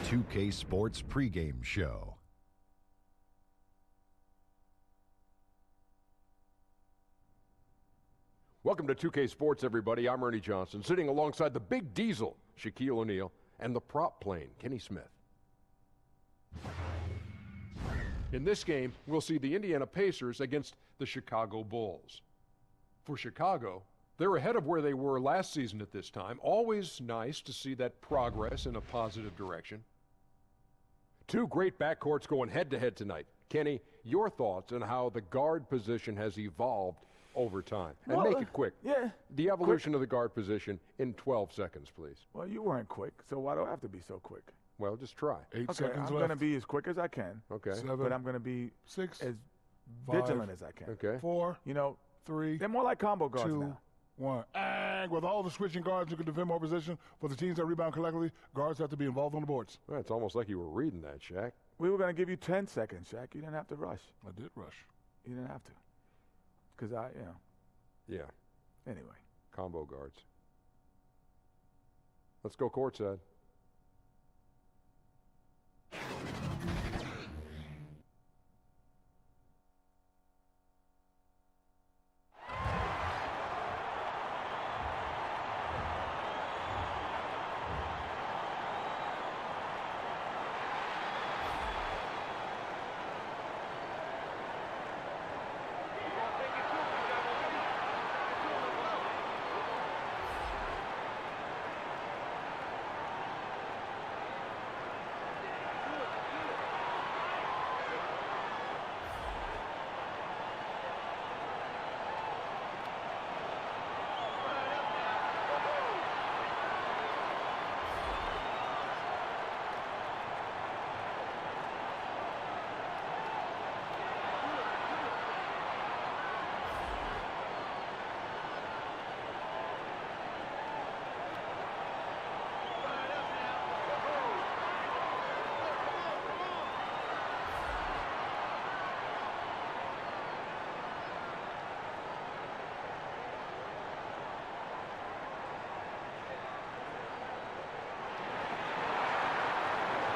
2K Sports pregame show. Welcome to 2K Sports, everybody. I'm Ernie Johnson, sitting alongside the Big Diesel, Shaquille O'Neal, and the prop plane, Kenny Smith. In this game, we'll see the Indiana Pacers against the Chicago Bulls. For Chicago, they're ahead of where they were last season at this time. Always nice to see that progress in a positive direction. Two great backcourts going head-to-head tonight. Kenny, your thoughts on how the guard position has evolved over time? And make it quick. Yeah. The evolution of the guard position in 12 seconds, please. Well, you weren't quick, so why do I have to be so quick? Well, just try. 8 Okay, seconds I'm left. going to be as quick as I can. Okay. 7, But I'm going to be 6, as 5, vigilant as I can. Okay. 4, You know, 3, they're more like combo guards 2, now. 1. And with all the switching guards who can defend more position for the teams that rebound collectively, guards have to be involved on the boards. Well, it's almost like you were reading that, Shaq. We were going to give you 10 seconds, Shaq. You didn't have to rush. I did rush. You didn't have to. Because Yeah, anyway. combo guards. Let's go courtside.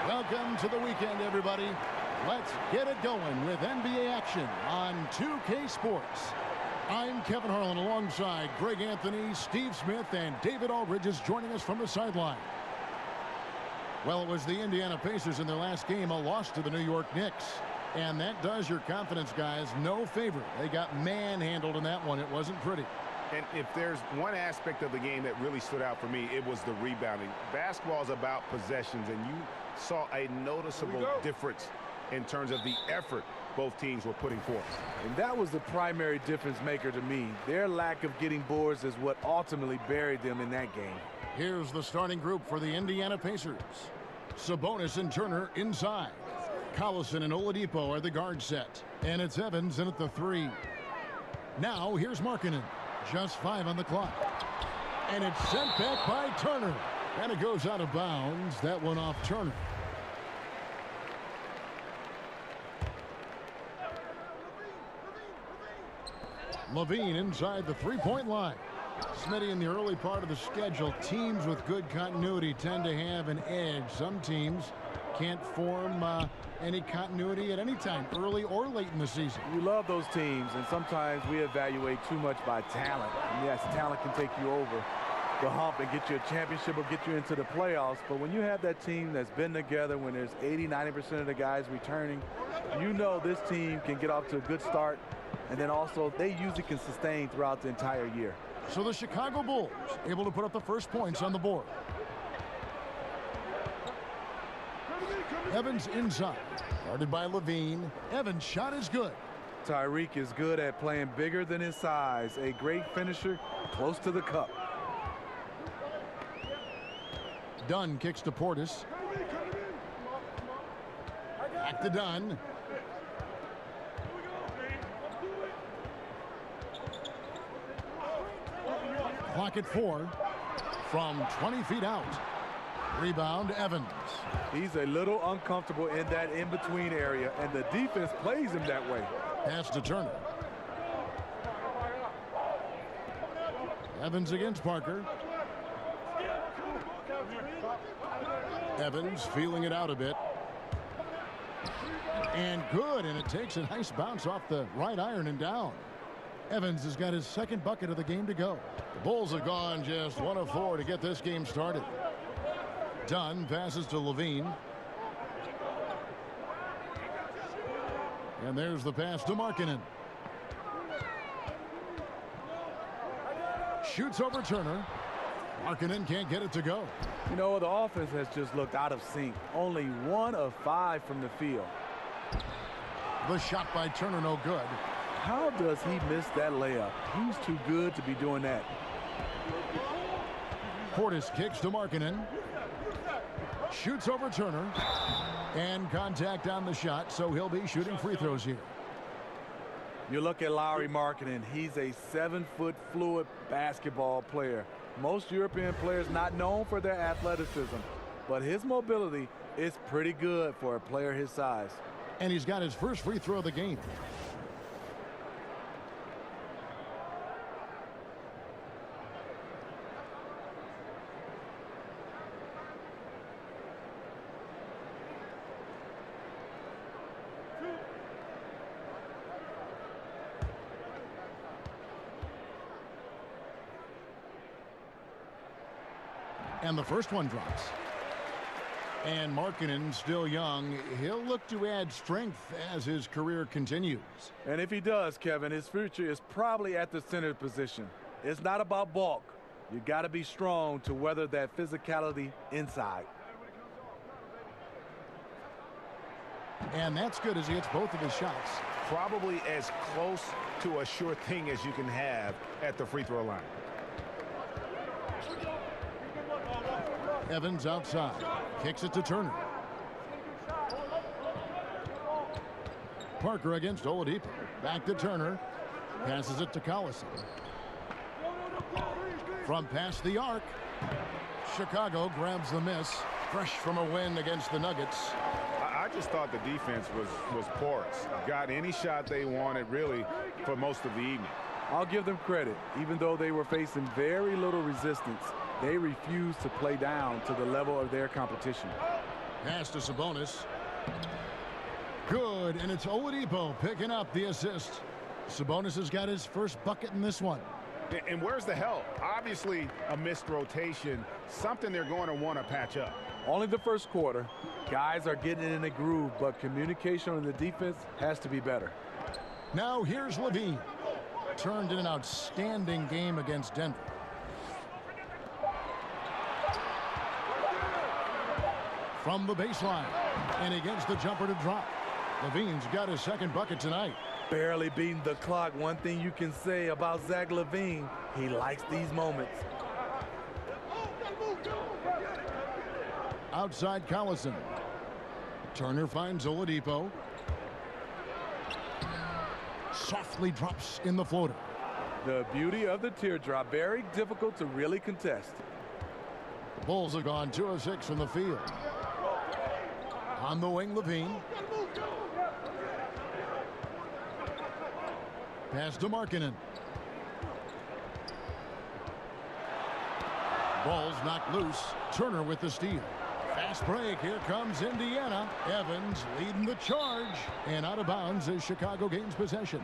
Welcome to the weekend, everybody. Let's get it going with NBA action on 2K Sports. I'm Kevin Harlan alongside Greg Anthony, Steve Smith, and David Aldridge is joining us from the sideline. Well, it was the Indiana Pacers in their last game, a loss to the New York Knicks. And that does your confidence, guys, no favor. They got manhandled in that one. It wasn't pretty. And if there's one aspect of the game that really stood out for me, it was the rebounding. Basketball is about possessions, and you saw a noticeable difference in terms of the effort both teams were putting forth. And that was the primary difference maker to me. Their lack of getting boards is what ultimately buried them in that game. Here's the starting group for the Indiana Pacers. Sabonis and Turner inside. Collison and Oladipo are the guard set. And it's Evans in at the 3. Now here's Markkanen. Just 5 on the clock. And it's sent back by Turner. And it goes out of bounds. That one off Turner. Levine inside the three-point line. Smitty, in the early part of the schedule, teams with good continuity tend to have an edge. Some teams can't form any continuity at any time, early or late in the season. We love those teams, and sometimes we evaluate too much by talent. And yes, talent can take you over the hump and get you a championship or get you into the playoffs. But when you have that team that's been together, when there's 80–90% of the guys returning, you know this team can get off to a good start. And then also, they usually can sustain throughout the entire year. So the Chicago Bulls able to put up the first points on the board. Evans inside, guarded by Levine. Evans' shot is good. Tyreek is good at playing bigger than his size. A great finisher, close to the cup. Dunn kicks to Portis. Back to Dunn. Clock at 4 from 20 feet out. Rebound, Evans. He's a little uncomfortable in that in-between area, and the defense plays him that way. Pass to Turner. Evans against Parker. Evans feeling it out a bit. And good, and it takes a nice bounce off the right iron and down. Evans has got his second bucket of the game to go. The Bulls have gone just 1 of 4 to get this game started. Dunn passes to Levine. And there's the pass to Markkanen. Shoots over Turner. Markkanen can't get it to go. You know, the offense has just looked out of sync. Only 1 of 5 from the field. The shot by Turner, no good. How does he miss that layup? He's too good to be doing that. Portis kicks to Markkanen. Shoots over Turner. And contact on the shot, so he'll be shooting free throws here. You look at Lauri Markkanen. He's a 7-foot fluid basketball player. Most European players not known for their athleticism, but his mobility is pretty good for a player his size. And he's got his first free throw of the game. And the first one drops. And Markkanen, still young, he'll look to add strength as his career continues. And if he does, Kevin, his future is probably at the center position. It's not about bulk. You got to be strong to weather that physicality inside. And that's good as he hits both of his shots. Probably as close to a sure thing as you can have at the free throw line. Evans outside. Kicks it to Turner. Parker against Oladipo. Back to Turner. Passes it to Collison. From past the arc. Chicago grabs the miss. Fresh from a win against the Nuggets. I just thought the defense was porous. Got any shot they wanted, really, for most of the evening. I'll give them credit. Even though they were facing very little resistance, they refused to play down to the level of their competition. Pass to Sabonis. Good, and it's Oladipo picking up the assist. Sabonis has got his first bucket in this one. And where's the help? Obviously, a missed rotation, something they're going to want to patch up. Only the first quarter. Guys are getting in a groove, but communication on the defense has to be better. Now here's Levine. Turned in an outstanding game against Denver. From the baseline, and he gets the jumper to drop. Levine's got his second bucket tonight. Barely beating the clock. One thing you can say about Zach LaVine, he likes these moments. Outside Collison. Turner finds Oladipo. Softly drops in the floater. The beauty of the teardrop, very difficult to really contest. The Bulls have gone 2 of 6 from the field. On the wing, Levine. Pass to Markkanen. Ball's knocked loose. Turner with the steal. Fast break. Here comes Indiana. Evans leading the charge. And out of bounds is Chicago gains possession.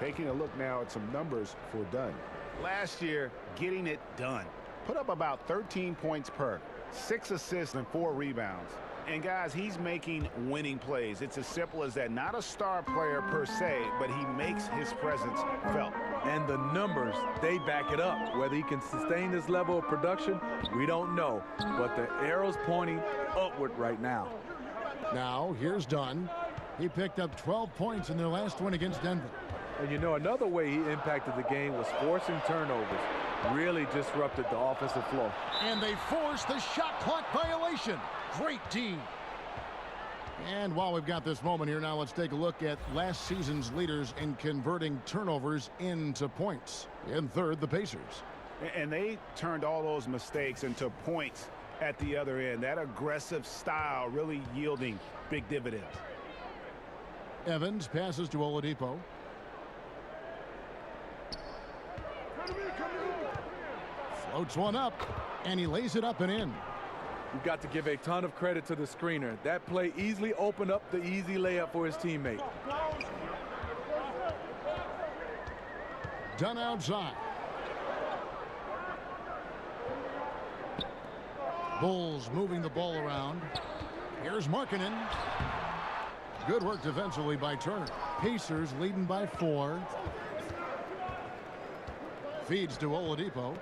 Taking a look now at some numbers for Dunn. Last year, getting it done. Put up about 13 points per, 6 assists and 4 rebounds. And guys, he's making winning plays. It's as simple as that. Not a star player per se, but he makes his presence felt. And the numbers, they back it up. Whether he can sustain this level of production, we don't know. But the arrow's pointing upward right now. Now, here's Dunn. He picked up 12 points in their last win against Denver. And you know, another way he impacted the game was forcing turnovers. Really disrupted the offensive flow. And they forced the shot clock violation. Great team. And while we've got this moment here, now let's take a look at last season's leaders in converting turnovers into points. In third, the Pacers. And they turned all those mistakes into points at the other end. That aggressive style really yielding big dividends. Evans passes to Oladipo. Floats one up, and he lays it up and in. You've got to give a ton of credit to the screener. That play easily opened up the easy layup for his teammate. Dunn outside. Bulls moving the ball around. Here's Markkanen. Good work defensively by Turner. Pacers leading by 4. Feeds to Oladipo.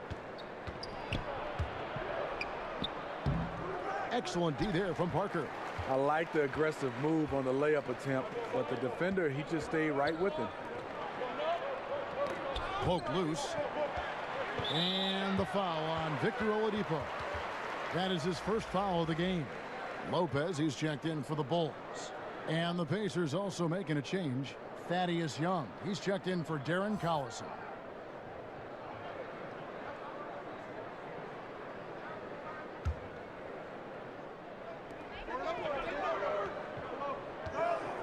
Excellent D there from Parker. I like the aggressive move on the layup attempt, but the defender, he just stayed right with him. Poke loose. And the foul on Victor Oladipo. That is his first foul of the game. Lopez, he's checked in for the Bulls. And the Pacers also making a change. Thaddeus Young, he's checked in for Darren Collison.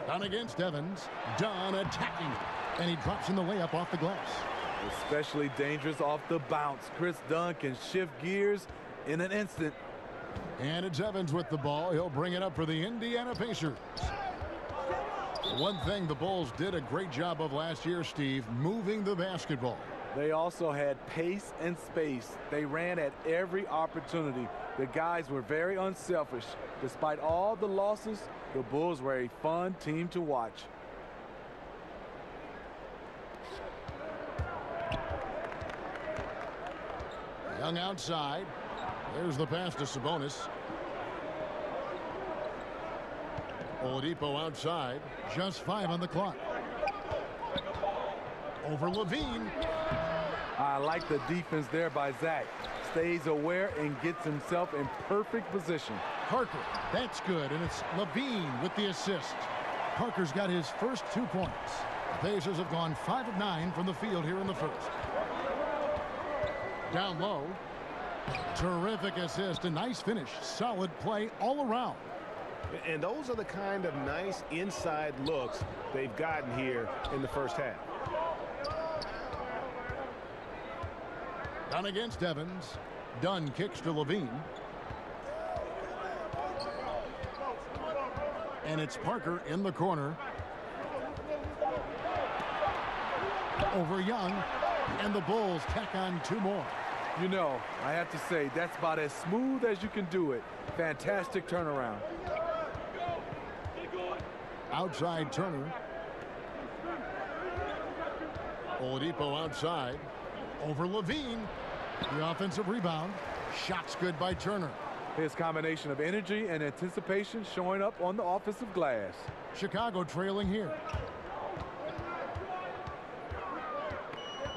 Dunn against Evans. Dunn attacking. And he drops in the layup off the glass. Especially dangerous off the bounce. Chris Dunn can shift gears in an instant. And it's Evans with the ball. He'll bring it up for the Indiana Pacers. One thing the Bulls did a great job of last year, Steve, moving the basketball. They also had pace and space. They ran at every opportunity. The guys were very unselfish. Despite all the losses, the Bulls were a fun team to watch. Young outside. There's the pass to Sabonis. Oladipo outside. Just 5 on the clock. Over Levine. I like the defense there by Zach. Stays aware and gets himself in perfect position. Parker, that's good, and it's Levine with the assist. Parker's got his first 2 points. The Pacers have gone 5 of 9 from the field here in the first. Down low. Terrific assist, a nice finish. Solid play all around. And those are the kind of nice inside looks they've gotten here in the first half. Dunn against Evans. Dunn kicks to Levine. And it's Parker in the corner. Over Young. And the Bulls tack on 2 more. You know, I have to say, that's about as smooth as you can do it. Fantastic turnaround. Outside Turner. Oladipo outside. Over Levine. The offensive rebound. Shots good by Turner. His combination of energy and anticipation showing up on the offensive glass. Chicago trailing here.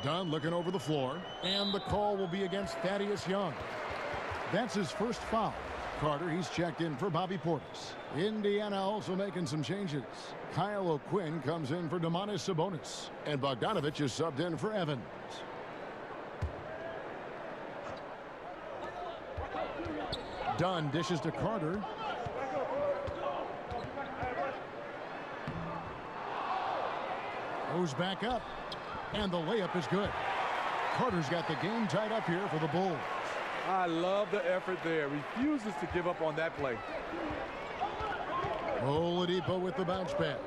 Dunn looking over the floor. And the call will be against Thaddeus Young. That's his first foul. Carter, he's checked in for Bobby Portis. Indiana also making some changes. Kyle O'Quinn comes in for Domantas Sabonis. And Bogdanovich is subbed in for Evans. Dunn dishes to Carter. Goes back up. And the layup is good. Carter's got the game tied up here for the Bulls. I love the effort there. Refuses to give up on that play. Oladipo with the bounce pass.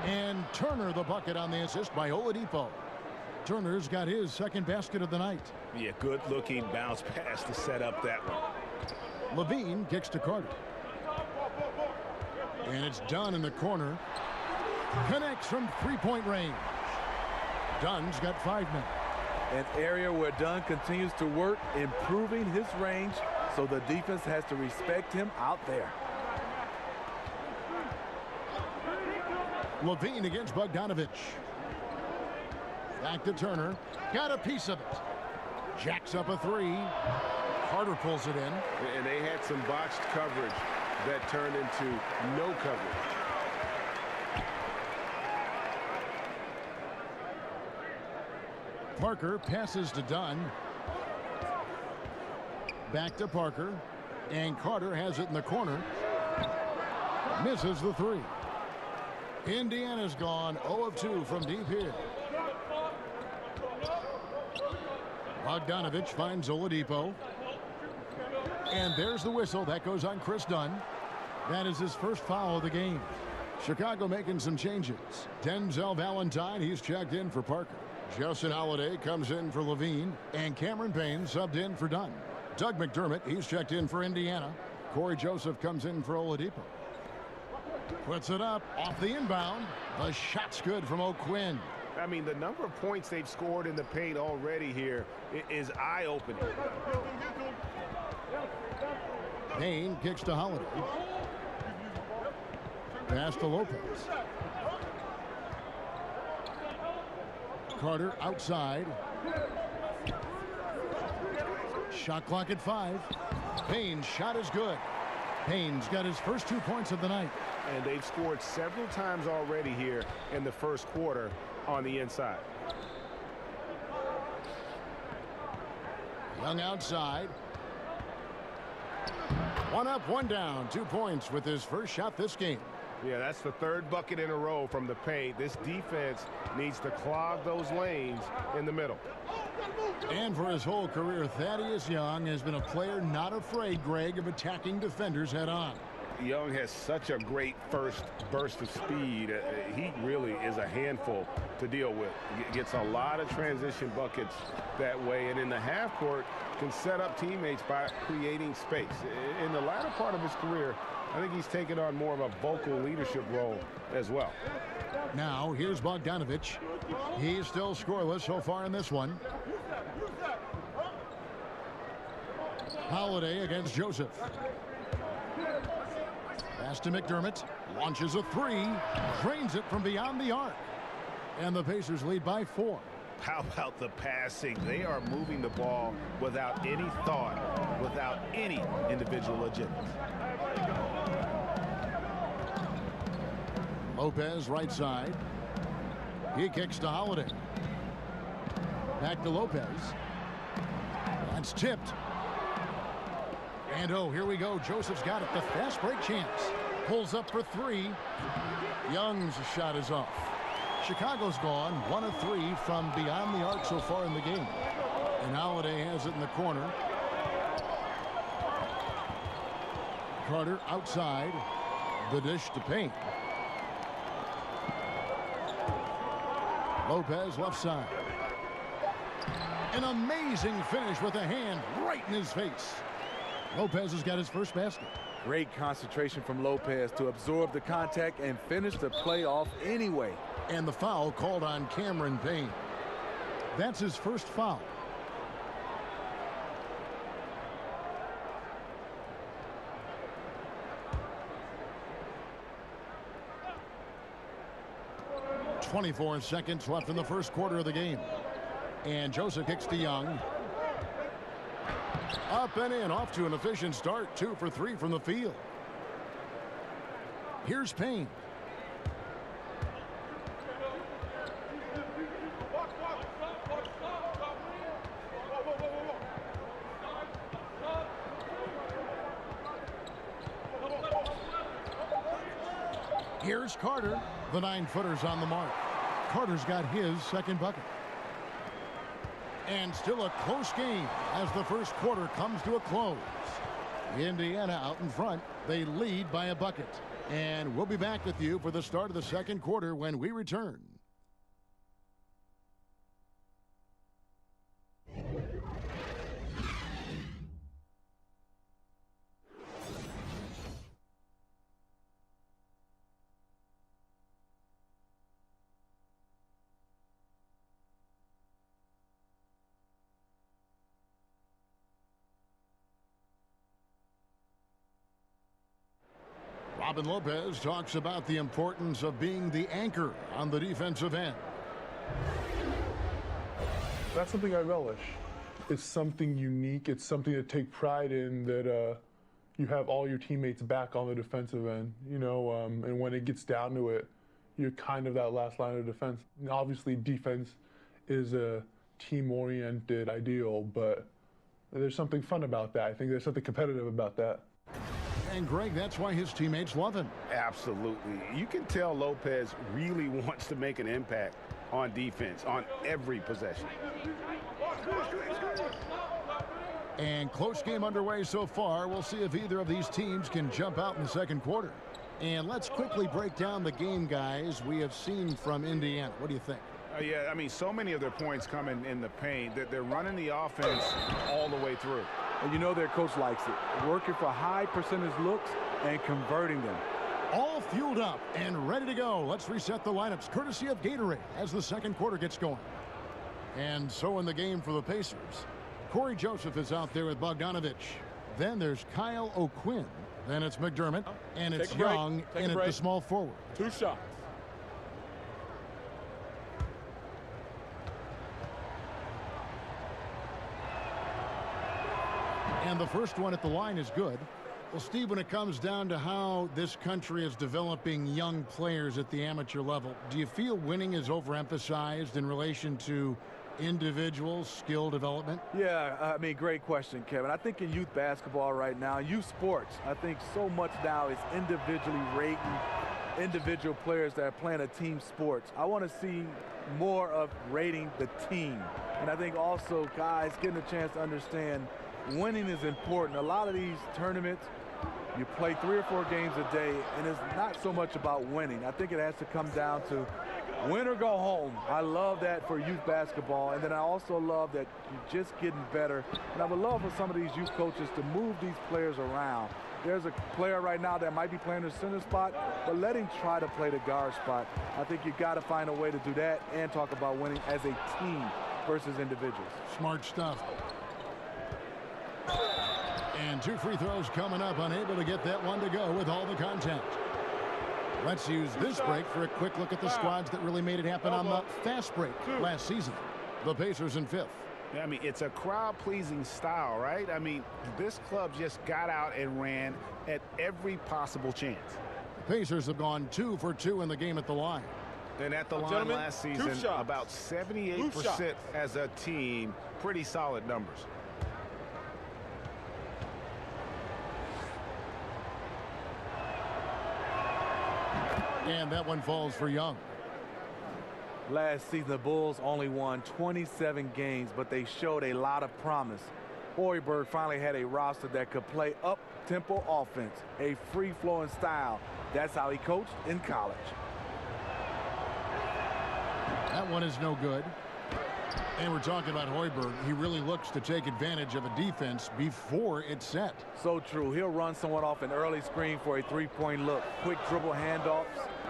And Turner the bucket on the assist by Oladipo. Turner's got his second basket of the night. Yeah, good looking bounce pass to set up that one. Levine kicks to Carter. And it's Dunn in the corner. Connects from 3-point range. Dunn's got 5 men. An area where Dunn continues to work, improving his range, so the defense has to respect him out there. Levine against Bogdanovich. Back to Turner. Got a piece of it. Jacks up a 3. Carter pulls it in. And they had some botched coverage that turned into no coverage. Parker passes to Dunn. Back to Parker. And Carter has it in the corner. Misses the 3. Indiana's gone 0 of 2 from deep here. Bogdanovich finds Oladipo. And there's the whistle. That goes on Chris Dunn. That is his first foul of the game. Chicago making some changes. Denzel Valentine, he's checked in for Parker. Justin Holiday comes in for Levine. And Cameron Payne subbed in for Dunn. Doug McDermott, he's checked in for Indiana. Corey Joseph comes in for Oladipo. Puts it up off the inbound. The shot's good from O'Quinn. I mean, the number of points they've scored in the paint already here is eye-opening. Payne kicks to Holiday. Pass to Lopez. Carter outside. Shot clock at 5. Payne's shot is good. Payne's got his first 2 points of the night. And they've scored several times already here in the first quarter on the inside. Young outside. 1 up, 1 down. 2 points with his first shot this game. Yeah, that's the third bucket in a row from the paint. This defense needs to clog those lanes in the middle. And for his whole career, Thaddeus Young has been a player not afraid, Greg, of attacking defenders head on. Young has such a great first burst of speed. He really is a handful to deal with. Gets a lot of transition buckets that way, and in the half court can set up teammates by creating space. In the latter part of his career, I think he's taken on more of a vocal leadership role as well. Now, here's Bogdanovich. He's still scoreless so far in this one. Holiday against Joseph. Pass to McDermott. Launches a 3. Drains it from beyond the arc. And the Pacers lead by 4. How about the passing? They are moving the ball without any thought, without any individual agenda. Lopez right side. He kicks to Holiday. Back to Lopez. That's tipped. And oh, here we go. Joseph's got it. The fast break chance. Pulls up for 3. Young's shot is off. Chicago's gone 1 of 3 from beyond the arc so far in the game. And Holiday has it in the corner. Carter outside. The dish to Payne. Lopez left side. An amazing finish with a hand right in his face. Lopez has got his first basket. Great concentration from Lopez to absorb the contact and finish the play off anyway. And the foul called on Cameron Payne. That's his first foul. .24 seconds left in the first quarter of the game. And Joseph kicks to Young. Up and in, off to an efficient start. 2 for 3 from the field. Here's Payne. Here's Carter. The 9-footer's on the mark. Carter's got his second bucket. And still a close game as the first quarter comes to a close. Indiana out in front. They lead by a bucket. And we'll be back with you for the start of the second quarter when we return. Robin Lopez talks about the importance of being the anchor on the defensive end. That's something I relish. It's something unique. It's something to take pride in, that you have all your teammates back on the defensive end, you know, and when it gets down to it, you're kind of that last line of defense. And obviously, defense is a team-oriented ideal, but there's something fun about that. I think there's something competitive about that. And Greg, that's why his teammates love him. Absolutely. You can tell Lopez really wants to make an impact on defense, on every possession. And close game underway so far. We'll see if either of these teams can jump out in the second quarter. And let's quickly break down the game, guys, we have seen from Indiana. What do you think? Yeah, I mean, so many of their points come in the paint that they're running the offense all the way through. And you know their coach likes it. Working for high percentage looks and converting them. All fueled up and ready to go. Let's reset the lineups courtesy of Gatorade as the second quarter gets going. And so in the game for the Pacers, Corey Joseph is out there with Bogdanovich. Then there's Kyle O'Quinn. Then it's McDermott. And it's Young in at the small forward. 2 shots. And the first one at the line is good. Well, Steve, when it comes down to how this country is developing young players at the amateur level, do you feel winning is overemphasized in relation to individual skill development? Yeah, I mean, great question, Kevin. I think in youth basketball right now, youth sports, I think so much now is individually rating individual players that are playing a team sports. I want to see more of rating the team. And I think also guys getting a chance to understand winning is important. A lot of these tournaments, you play 3 or 4 games a day, and it's not so much about winning. I think it has to come down to win or go home. I love that for youth basketball, and then I also love that you're just getting better. And I would love for some of these youth coaches to move these players around. There's a player right now that might be playing the center spot, but let him try to play the guard spot. I think you got to find a way to do that and talk about winning as a team versus individuals. Smart stuff. And 2 free throws coming up, unable to get that one to go with all the contact. Let's use this break for a quick look at the squads that really made it happen on the fast break last season. The Pacers in 5th. I mean, it's a crowd-pleasing style, right? I mean, this club just got out and ran at every possible chance. The Pacers have gone 2 for 2 in the game at the line. And at the line last season, about 78% as a team. Pretty solid numbers. And that one falls for Young. Last season, the Bulls only won 27 games, but they showed a lot of promise. Hoiberg finally had a roster that could play up-tempo offense, a free-flowing style. That's how he coached in college. That one is no good. And we're talking about Hoiberg. He really looks to take advantage of a defense before it's set. So true. He'll run someone off an early screen for a 3-point look. Quick dribble handoffs,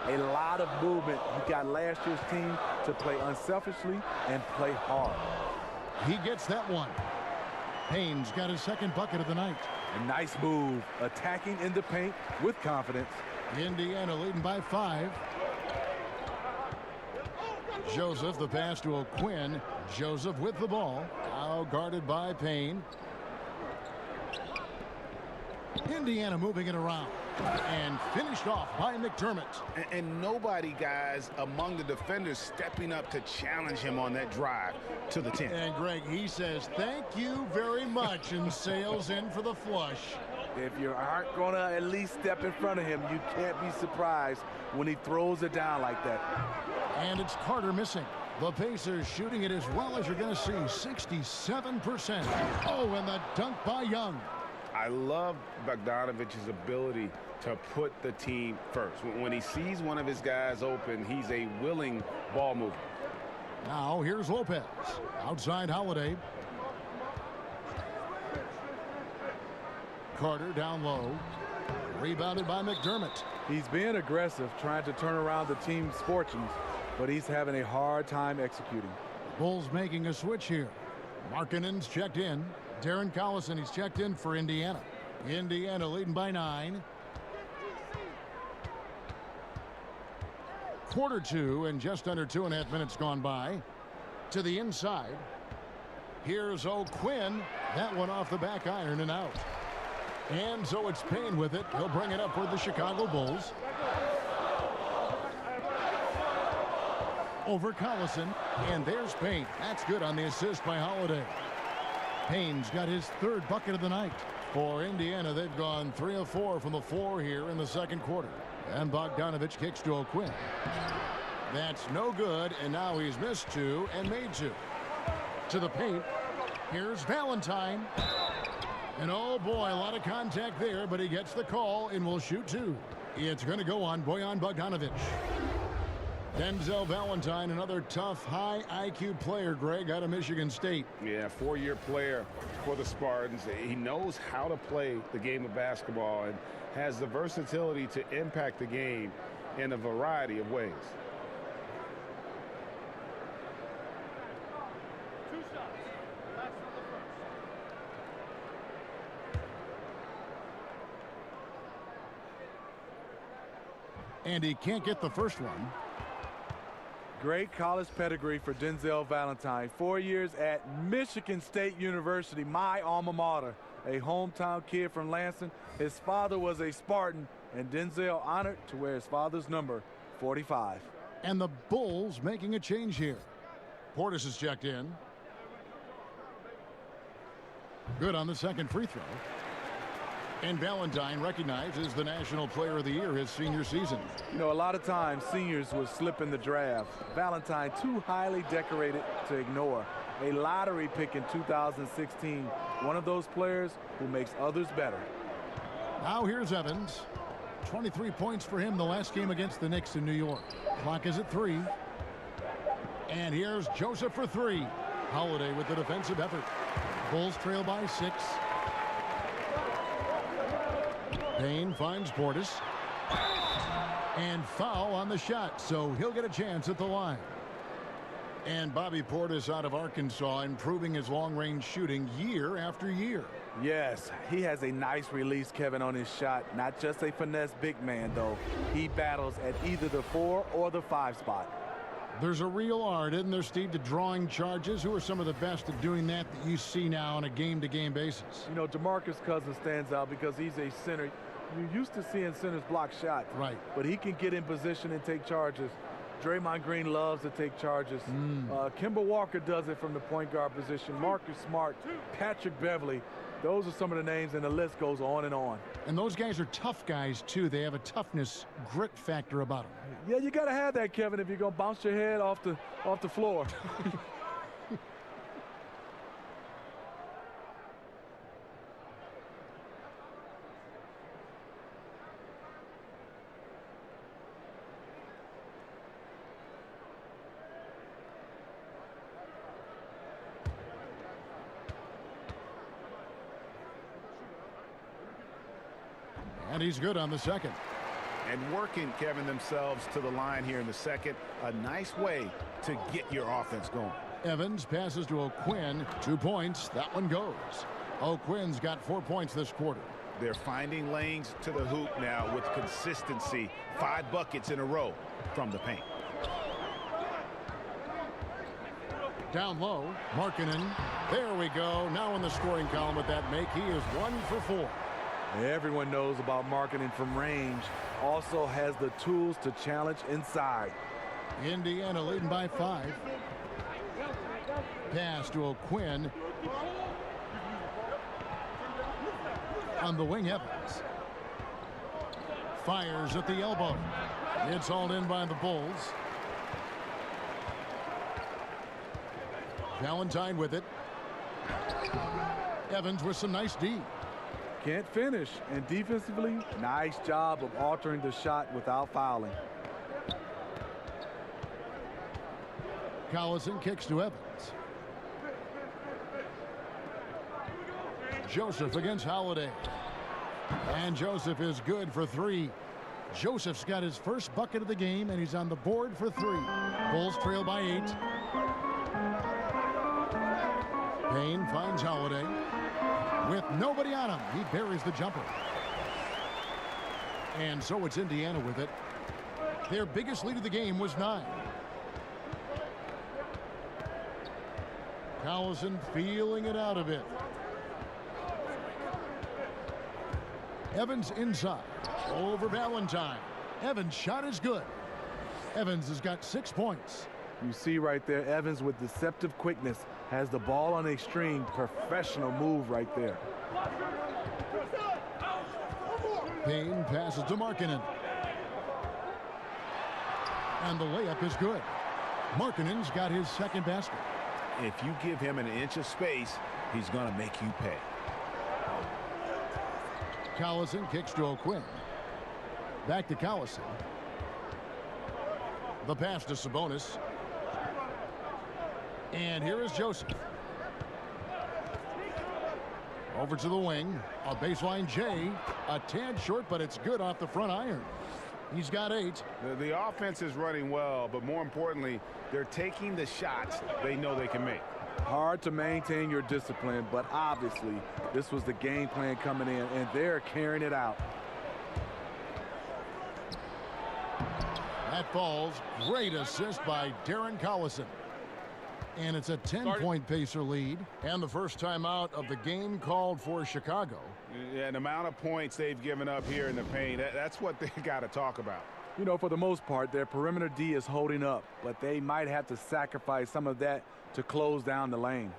a lot of movement. He got last year's team to play unselfishly and play hard. He gets that one. Payne's got his second bucket of the night. A nice move, attacking in the paint with confidence. Indiana leading by 5. Joseph, the pass to O'Quinn. Joseph with the ball. Now guarded by Payne. Indiana moving it around. And finished off by McDermott. And nobody, guys, among the defenders stepping up to challenge him on that drive to the 10. And Greg, he says, thank you very much, and sails in for the flush. If you aren't going to at least step in front of him, you can't be surprised when he throws it down like that. And it's Carter missing. The Pacers shooting it as well as you're going to see, 67%. Oh, and the dunk by Young. I love Bogdanovich's ability to put the team first. When he sees one of his guys open, he's a willing ball mover. Now here's Lopez. Outside Holiday. Carter down low. Rebounded by McDermott. He's being aggressive, trying to turn around the team's fortunes, but he's having a hard time executing. Bulls making a switch here. Markkanen's checked in. Darren Collison, he's checked in for Indiana. Indiana leading by 9. Quarter 2 and just under 2.5 minutes gone by. To the inside. Here's O'Quinn. That one off the back iron and out. And so it's Payne with it. He'll bring it up for the Chicago Bulls. Over Collison. And there's Payne. That's good on the assist by Holiday. Payne's got his 3rd bucket of the night. For Indiana, they've gone 3 of 4 from the floor here in the second quarter. And Bogdanovich kicks to O'Quinn. That's no good, and now he's missed 2 and made 2. To the paint. Here's Valentine. And oh boy, a lot of contact there, but he gets the call and will shoot two. It's going to go on Bojan Bogdanovic. Denzel Valentine, another tough, high IQ player, Greg, out of Michigan State. Yeah, four-year player for the Spartans. He knows how to play the game of basketball and has the versatility to impact the game in a variety of ways. And he can't get the first one. Great college pedigree for Denzel Valentine. 4 years at Michigan State University, my alma mater. A hometown kid from Lansing. His father was a Spartan, and Denzel honored to wear his father's number, 45. And the Bulls making a change here. Portis is checked in. Good on the second free throw. And Valentine recognized as the National Player of the Year his senior season. You know, a lot of times seniors will slip in the draft. Valentine, too highly decorated to ignore. A lottery pick in 2016. One of those players who makes others better. Now here's Evans. 23 points for him the last game against the Knicks in New York. Clock is at 3. And here's Joseph for 3. Holiday with the defensive effort. Bulls trail by 6. Payne finds Portis. And foul on the shot, so he'll get a chance at the line. And Bobby Portis out of Arkansas, improving his long-range shooting year after year. Yes, he has a nice release, Kevin, on his shot. Not just a finesse big man, though. He battles at either the 4 or the 5 spot. There's a real art, isn't there, Steve, to drawing charges? Who are some of the best at doing that you see now on a game-to-game basis? You know, DeMarcus Cousins stands out because he's a center. You're used to seeing centers block shots. Right. But he can get in position and take charges. Draymond Green loves to take charges. Kemba Walker does it from the point guard position. Marcus Smart, Patrick Beverly. Those are some of the names, and the list goes on and on. And those guys are tough guys, too. They have a toughness, grit factor about them. Yeah, you got to have that, Kevin, if you're going to bounce your head off the floor. And he's good on the second. And working, Kevin, themselves to the line here in the second. A nice way to get your offense going. Evans passes to O'Quinn. 2 points. That one goes. O'Quinn's got 4 points this quarter. They're finding lanes to the hoop now with consistency. 5 buckets in a row from the paint. Down low. Markkanen. There we go. Now in the scoring column with that make. He is 1 for 4. Everyone knows about Markkanen from range. Also has the tools to challenge inside. Indiana leading by 5. Pass to O'Quinn. On the wing, Evans. Fires at the elbow. It's hauled in by the Bulls. Valentine with it. Evans with some nice D. Can't finish, and defensively, nice job of altering the shot without fouling. Collison kicks to Evans. Joseph against Holiday. And Joseph is good for 3. Joseph's got his first bucket of the game, and he's on the board for 3. Bulls trail by 8. Payne finds Holiday. With nobody on him, he buries the jumper. And so it's Indiana with it. Their biggest lead of the game was 9. Collison feeling it out a bit. Evans inside. Over Valentine. Evans' shot is good. Evans has got 6 points. You see right there, Evans with deceptive quickness has the ball on a string. Professional move right there. Payne passes to Markkanen. And the layup is good. Markkanen's got his second basket. If you give him an inch of space, he's going to make you pay. Collison kicks to O'Quinn. Back to Collison. The pass to Sabonis. And here is Joseph. Over to the wing. A baseline J. A tad short, but it's good off the front iron. He's got 8. The offense is running well, but more importantly, they're taking the shots they know they can make. Hard to maintain your discipline, but obviously this was the game plan coming in, and they're carrying it out. That falls. Great assist by Darren Collison. And it's a 10-point Pacer lead. And the first timeout of the game called for Chicago. Yeah, the amount of points they've given up here in the paint, that's what they got to talk about. You know, for the most part, their perimeter D is holding up, but they might have to sacrifice some of that to close down the lane.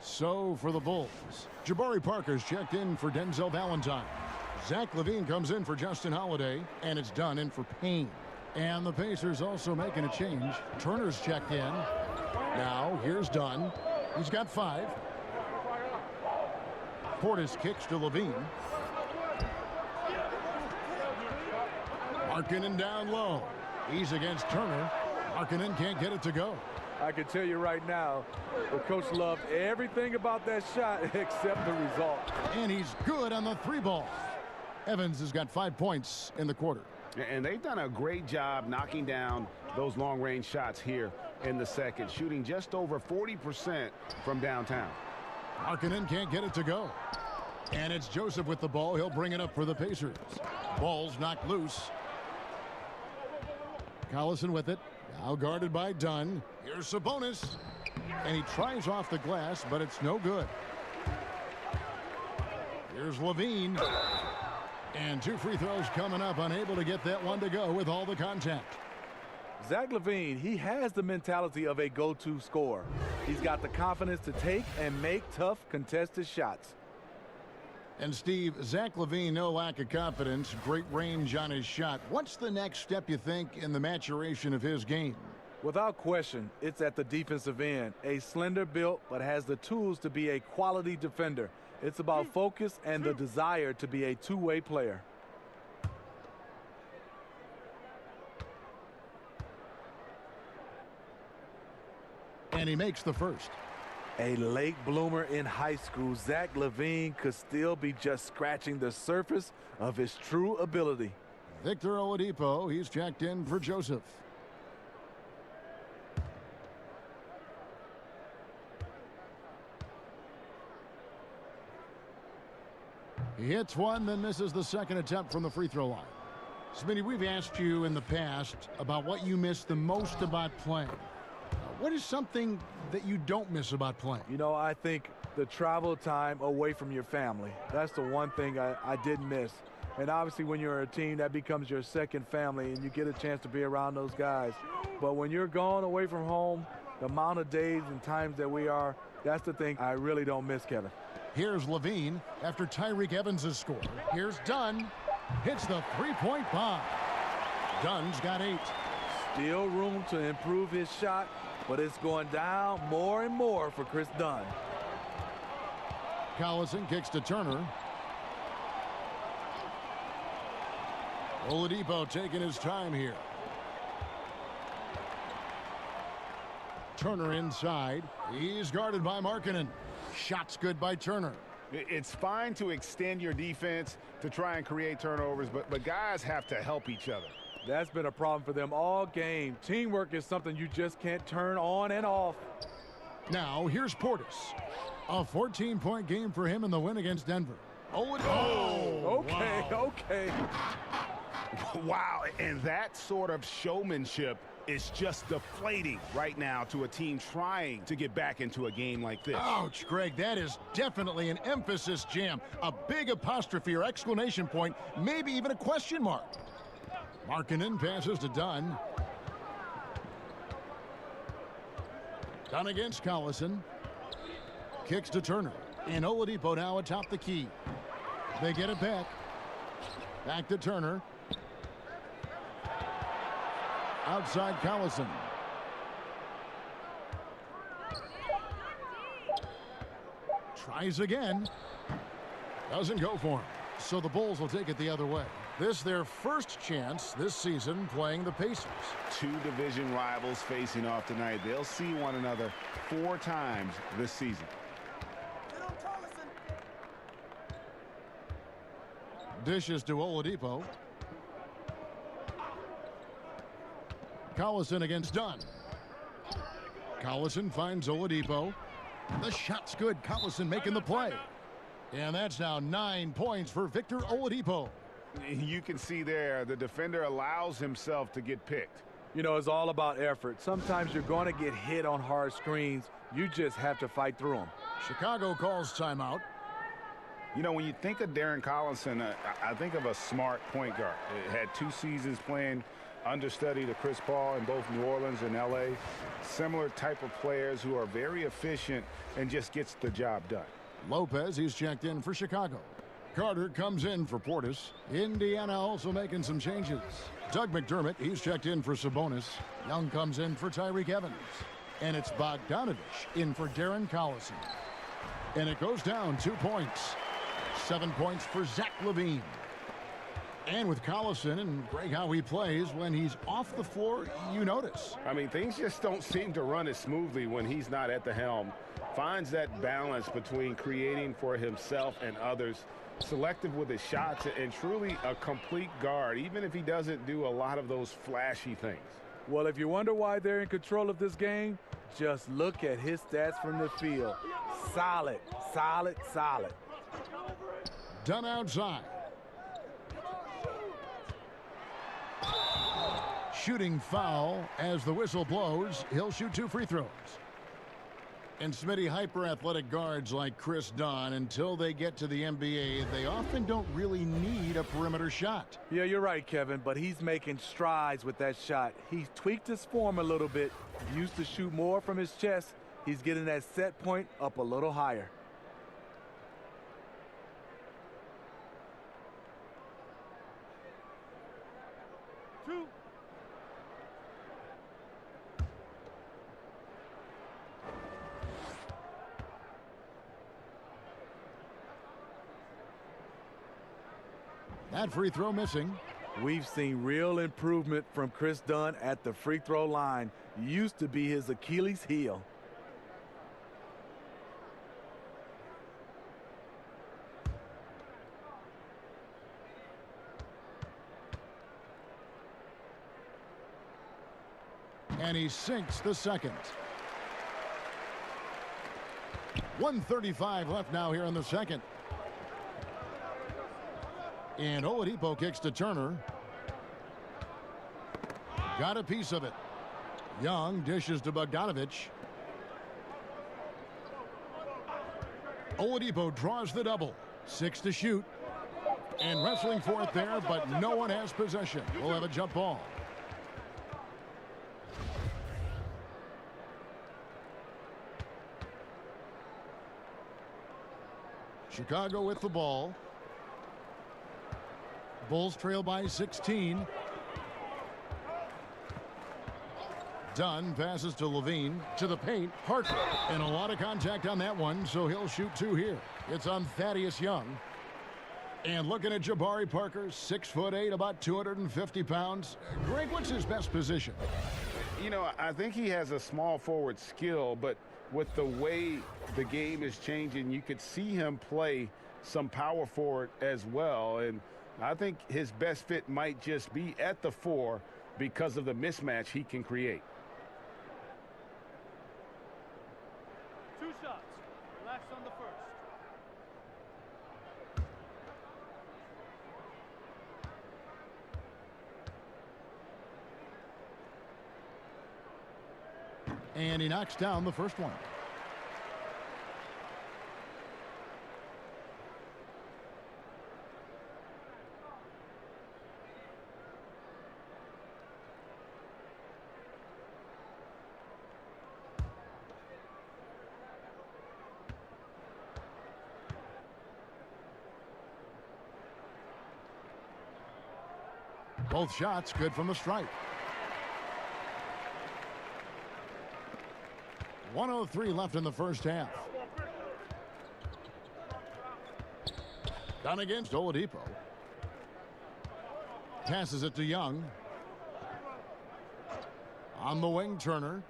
So for the Bulls, Jabari Parker's checked in for Denzel Valentine. Zach LaVine comes in for Justin Holiday, and it's Dunn in for Payne. And the Pacers also making a change. Turner's checked in. Now here's Dunn. He's got 5. Portis kicks to LaVine. Markkanen down low. He's against Turner. Markkanen can't get it to go. I can tell you right now, the coach loved everything about that shot except the result. And he's good on the 3-ball. Evans has got 5 points in the quarter. And they've done a great job knocking down those long-range shots here in the second, shooting just over 40% from downtown. Markkanen can't get it to go. And it's Joseph with the ball. He'll bring it up for the Pacers. Ball's knocked loose. Collison with it. Now guarded by Dunn. Here's Sabonis. And he tries off the glass, but it's no good. Here's LaVine. And 2 free throws coming up. Unable to get that one to go with all the contact. Zach LaVine, he has the mentality of a go-to scorer. He's got the confidence to take and make tough contested shots. And Steve, Zach LaVine, no lack of confidence, great range on his shot. What's the next step, you think, in the maturation of his game? Without question, it's at the defensive end. A slender built, but has the tools to be a quality defender. It's about focus and the desire to be a two-way player. And he makes the first. A late bloomer in high school, Zach LaVine could still be just scratching the surface of his true ability. Victor Oladipo, he's checked in for Joseph. He hits one, then misses the second attempt from the free throw line. Smitty, we've asked you in the past about what you miss the most about playing. What is something that you don't miss about playing? You know, I think the travel time away from your family. That's the one thing I did miss. And obviously when you're a team, that becomes your second family and you get a chance to be around those guys. But when you're gone away from home, the amount of days and times that we are, that's the thing I really don't miss, Kevin. Here's LaVine after Tyreke Evans has scored. Here's Dunn. Hits the three-point bomb. Dunn's got 8. Still room to improve his shot, but it's going down more and more for Chris Dunn. Collison kicks to Turner. Oladipo taking his time here. Turner inside. He's guarded by Markkanen. Shots good by Turner. It's fine to extend your defense to try and create turnovers, but guys have to help each other. That's been a problem for them all game. Teamwork is something you just can't turn on and off. Now, here's Portis. A 14-point game for him in the win against Denver. Okay. Wow, and that sort of showmanship is just deflating right now to a team trying to get back into a game like this. Ouch, Greg, that is definitely an emphasis jam. A big apostrophe or exclamation point, maybe even a question mark. Markkanen passes to Dunn. Dunn against Collison. Kicks to Turner. And Oladipo now atop the key. They get it back. Back to Turner. Outside Collison. Tries again. Doesn't go for him. So the Bulls will take it the other way. This their first chance this season playing the Pacers. Two division rivals facing off tonight. They'll see one another 4 times this season. Dishes to Oladipo. Collison against Dunn. Collison finds Oladipo. The shot's good. Collison making the play. And that's now 9 points for Victor Oladipo. You can see there the defender allows himself to get picked. You know, it's all about effort. Sometimes you're going to get hit on hard screens. You just have to fight through them. Chicago calls timeout. You know, when you think of Darren Collison, I think of a smart point guard. Had 2 seasons playing understudy to Chris Paul in both New Orleans and L.A. Similar type of players who are very efficient and just gets the job done. Lopez, he's checked in for Chicago. Carter comes in for Portis. Indiana also making some changes. Doug McDermott, he's checked in for Sabonis. Young comes in for Tyreek Evans. And it's Bogdanovich in for Darren Collison. And it goes down 2 points. 7 points for Zach LaVine. And with Collison, and Greg, how he plays, when he's off the floor, you notice. I mean, things just don't seem to run as smoothly when he's not at the helm. Finds that balance between creating for himself and others, selective with his shots, and truly a complete guard, even if he doesn't do a lot of those flashy things. Well, if you wonder why they're in control of this game, just look at his stats from the field. Solid, solid, solid. Done outside. Shooting foul as the whistle blows. He'll shoot 2 free throws. And Smitty, hyper-athletic guards like Chris Dunn, until they get to the NBA, they often don't really need a perimeter shot. Yeah, you're right, Kevin, but he's making strides with that shot. He's tweaked his form a little bit. He used to shoot more from his chest. He's getting that set point up a little higher. That free throw missing. We've seen real improvement from Chris Dunn at the free throw line. Used to be his Achilles heel. And he sinks the second. 1:35 left now here in the second. And Oladipo kicks to Turner. Got a piece of it. Young dishes to Bogdanovich. Oladipo draws the double. 6 to shoot. And wrestling for it there, but no one has possession. We'll have a jump ball. Chicago with the ball. Bulls trail by 16. Dunn passes to Levine, to the paint. Hartford, and a lot of contact on that one, so he'll shoot 2 here. It's on Thaddeus Young. And looking at Jabari Parker, 6'8", about 250 pounds. Greg, what's his best position? You know, I think he has a small forward skill, but with the way the game is changing, you could see him play some power forward as well. And I think his best fit might just be at the 4 because of the mismatch he can create. 2 shots. Relax on the first. And he knocks down the first one. Both shots good from the stripe. 1:03 left in the first half. Done against Oladipo. Passes it to Young. On the wing, Turner.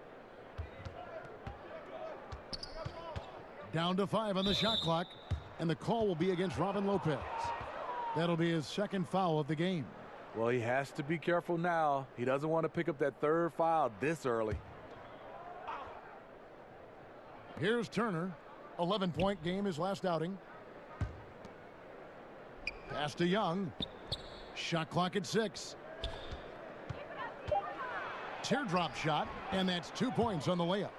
Down to 5 on the shot clock. And the call will be against Robin Lopez. That'll be his second foul of the game. Well, he has to be careful now. He doesn't want to pick up that third foul this early. Here's Turner. 11-point game his last outing. Pass to Young. Shot clock at 6. Teardrop shot, and that's 2 points on the layup.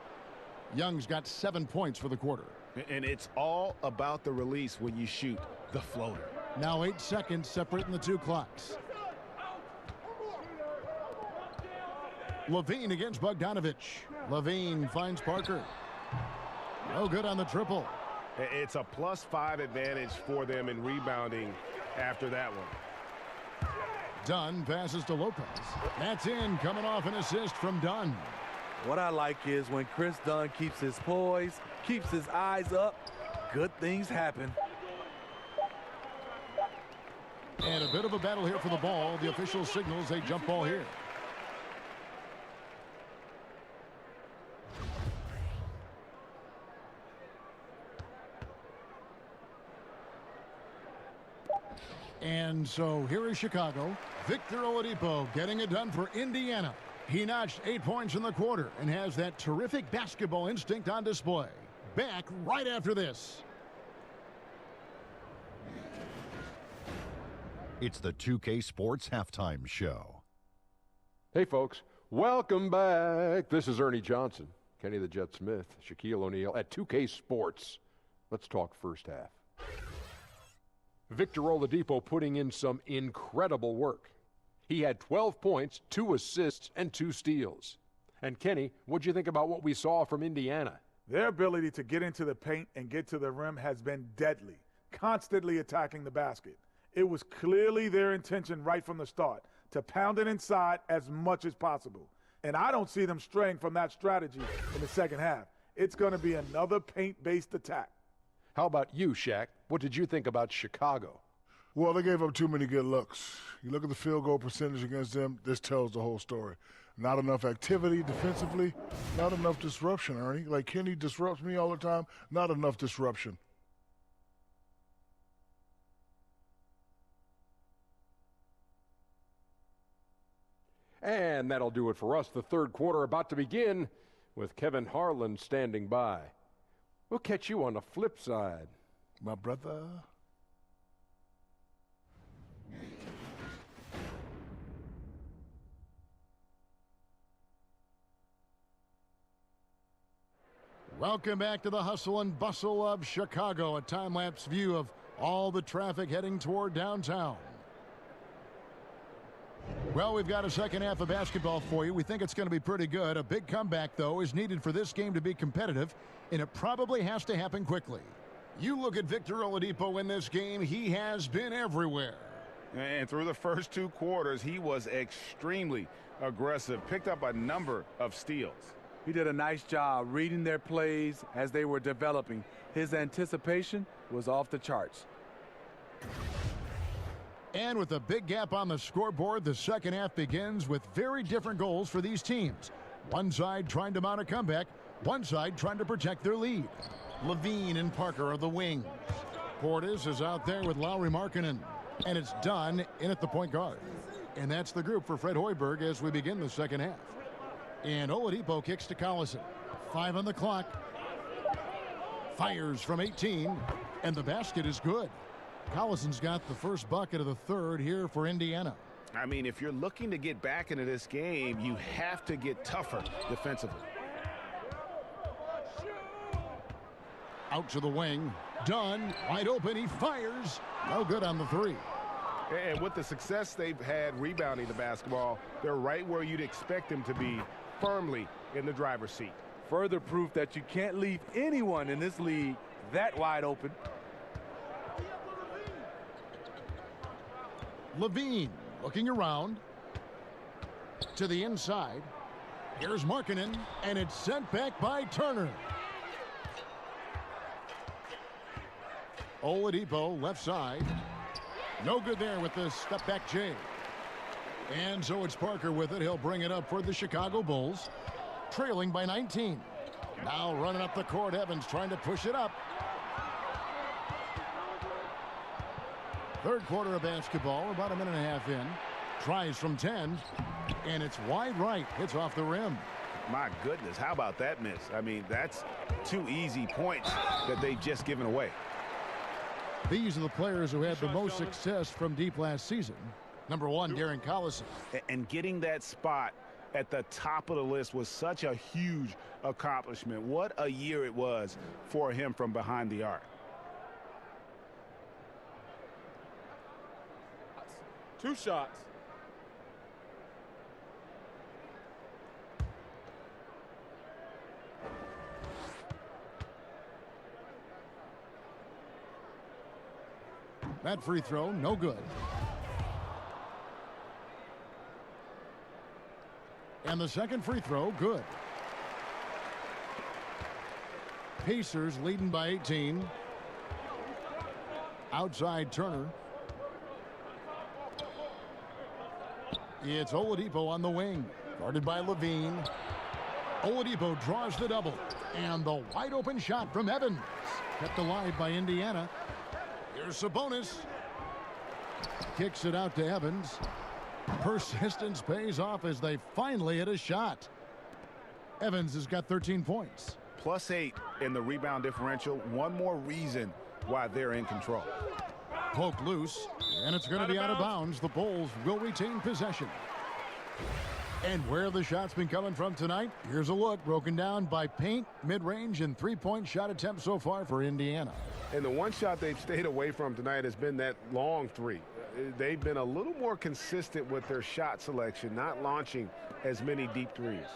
Young's got 7 points for the quarter. And it's all about the release when you shoot the floater. Now 8 seconds separating the two clocks. Levine against Bogdanovich. Levine finds Parker. No good on the triple. It's a +5 advantage for them in rebounding after that one. Dunn passes to Lopez. That's in, coming off an assist from Dunn. What I like is when Chris Dunn keeps his poise, keeps his eyes up, good things happen. And a bit of a battle here for the ball. The official signals a jump ball here. And so here is Chicago. Victor Oladipo getting it done for Indiana. He notched 8 points in the quarter and has that terrific basketball instinct on display. Back right after this. It's the 2K Sports Halftime Show. Hey, folks. Welcome back. This is Ernie Johnson, Kenny the Jet Smith, Shaquille O'Neal at 2K Sports. Let's talk first half. Victor Oladipo putting in some incredible work. He had 12 points, 2 assists, and 2 steals. And Kenny, what'd you think about what we saw from Indiana? Their ability to get into the paint and get to the rim has been deadly, constantly attacking the basket. It was clearly their intention right from the start to pound it inside as much as possible. And I don't see them straying from that strategy in the second half. It's going to be another paint-based attack. How about you, Shaq? What did you think about Chicago? Well, they gave up too many good looks. You look at the field goal percentage against them, this tells the whole story. Not enough activity defensively, not enough disruption, Ernie. Like Kenny disrupts me all the time, not enough disruption. And that'll do it for us. The third quarter about to begin with Kevin Harlan standing by. We'll catch you on the flip side. My brother. Welcome back to the hustle and bustle of Chicago. A time-lapse view of all the traffic heading toward downtown. Well, we've got a second half of basketball for you. We think it's going to be pretty good. A big comeback, though, is needed for this game to be competitive, and it probably has to happen quickly. You look at Victor Oladipo in this game, he has been everywhere. And through the first 2 quarters, he was extremely aggressive, picked up a number of steals. He did a nice job reading their plays as they were developing. His anticipation was off the charts. And with a big gap on the scoreboard, the second half begins with very different goals for these teams. One side trying to mount a comeback, one side trying to protect their lead. Levine and Parker are the wings. Portis is out there with Lauri Markkanen. And it's Dunn in at the point guard. And that's the group for Fred Hoiberg as we begin the second half. And Oladipo kicks to Collison. 5 on the clock. Fires from 18. And the basket is good. Collison's got the first bucket of the third here for Indiana. I mean, if you're looking to get back into this game, you have to get tougher defensively. Out to the wing. Dunn, wide open. He fires. No good on the 3. And with the success they've had rebounding the basketball, they're right where you'd expect them to be, firmly in the driver's seat. Further proof that you can't leave anyone in this league that wide open. Levine looking around to the inside. Here's Markkanen, and it's sent back by Turner. Oladipo left side. No good there with the step back J. And so it's Parker with it. He'll bring it up for the Chicago Bulls. Trailing by 19. Now running up the court. Evans trying to push it up. Third quarter of basketball. About a minute and a half in. Tries from 10. And it's wide right. Hits off the rim. My goodness, how about that miss? I mean, that's 2 easy points that they've just given away. These are the players who had the most success from deep last season. Number 1, Darren Collison. And getting that spot at the top of the list was such a huge accomplishment. What a year it was for him from behind the arc. 2 shots. That free throw, no good. And the second free throw, good. Pacers leading by 18. Outside Turner. It's Oladipo on the wing. Guarded by Levine. Oladipo draws the double. And the wide open shot from Evans. Kept alive by Indiana. Here's Sabonis. Kicks it out to Evans. Persistence pays off as they finally hit a shot. Evans has got 13 points. +8 in the rebound differential. One more reason why they're in control. Poke loose, and it's going to be out of bounds. The Bulls will retain possession. And where the shot's been coming from tonight, here's a look broken down by paint, mid-range, and three-point shot attempts so far for Indiana. And the one shot they've stayed away from tonight has been that long three. They've been a little more consistent with their shot selection, not launching as many deep threes.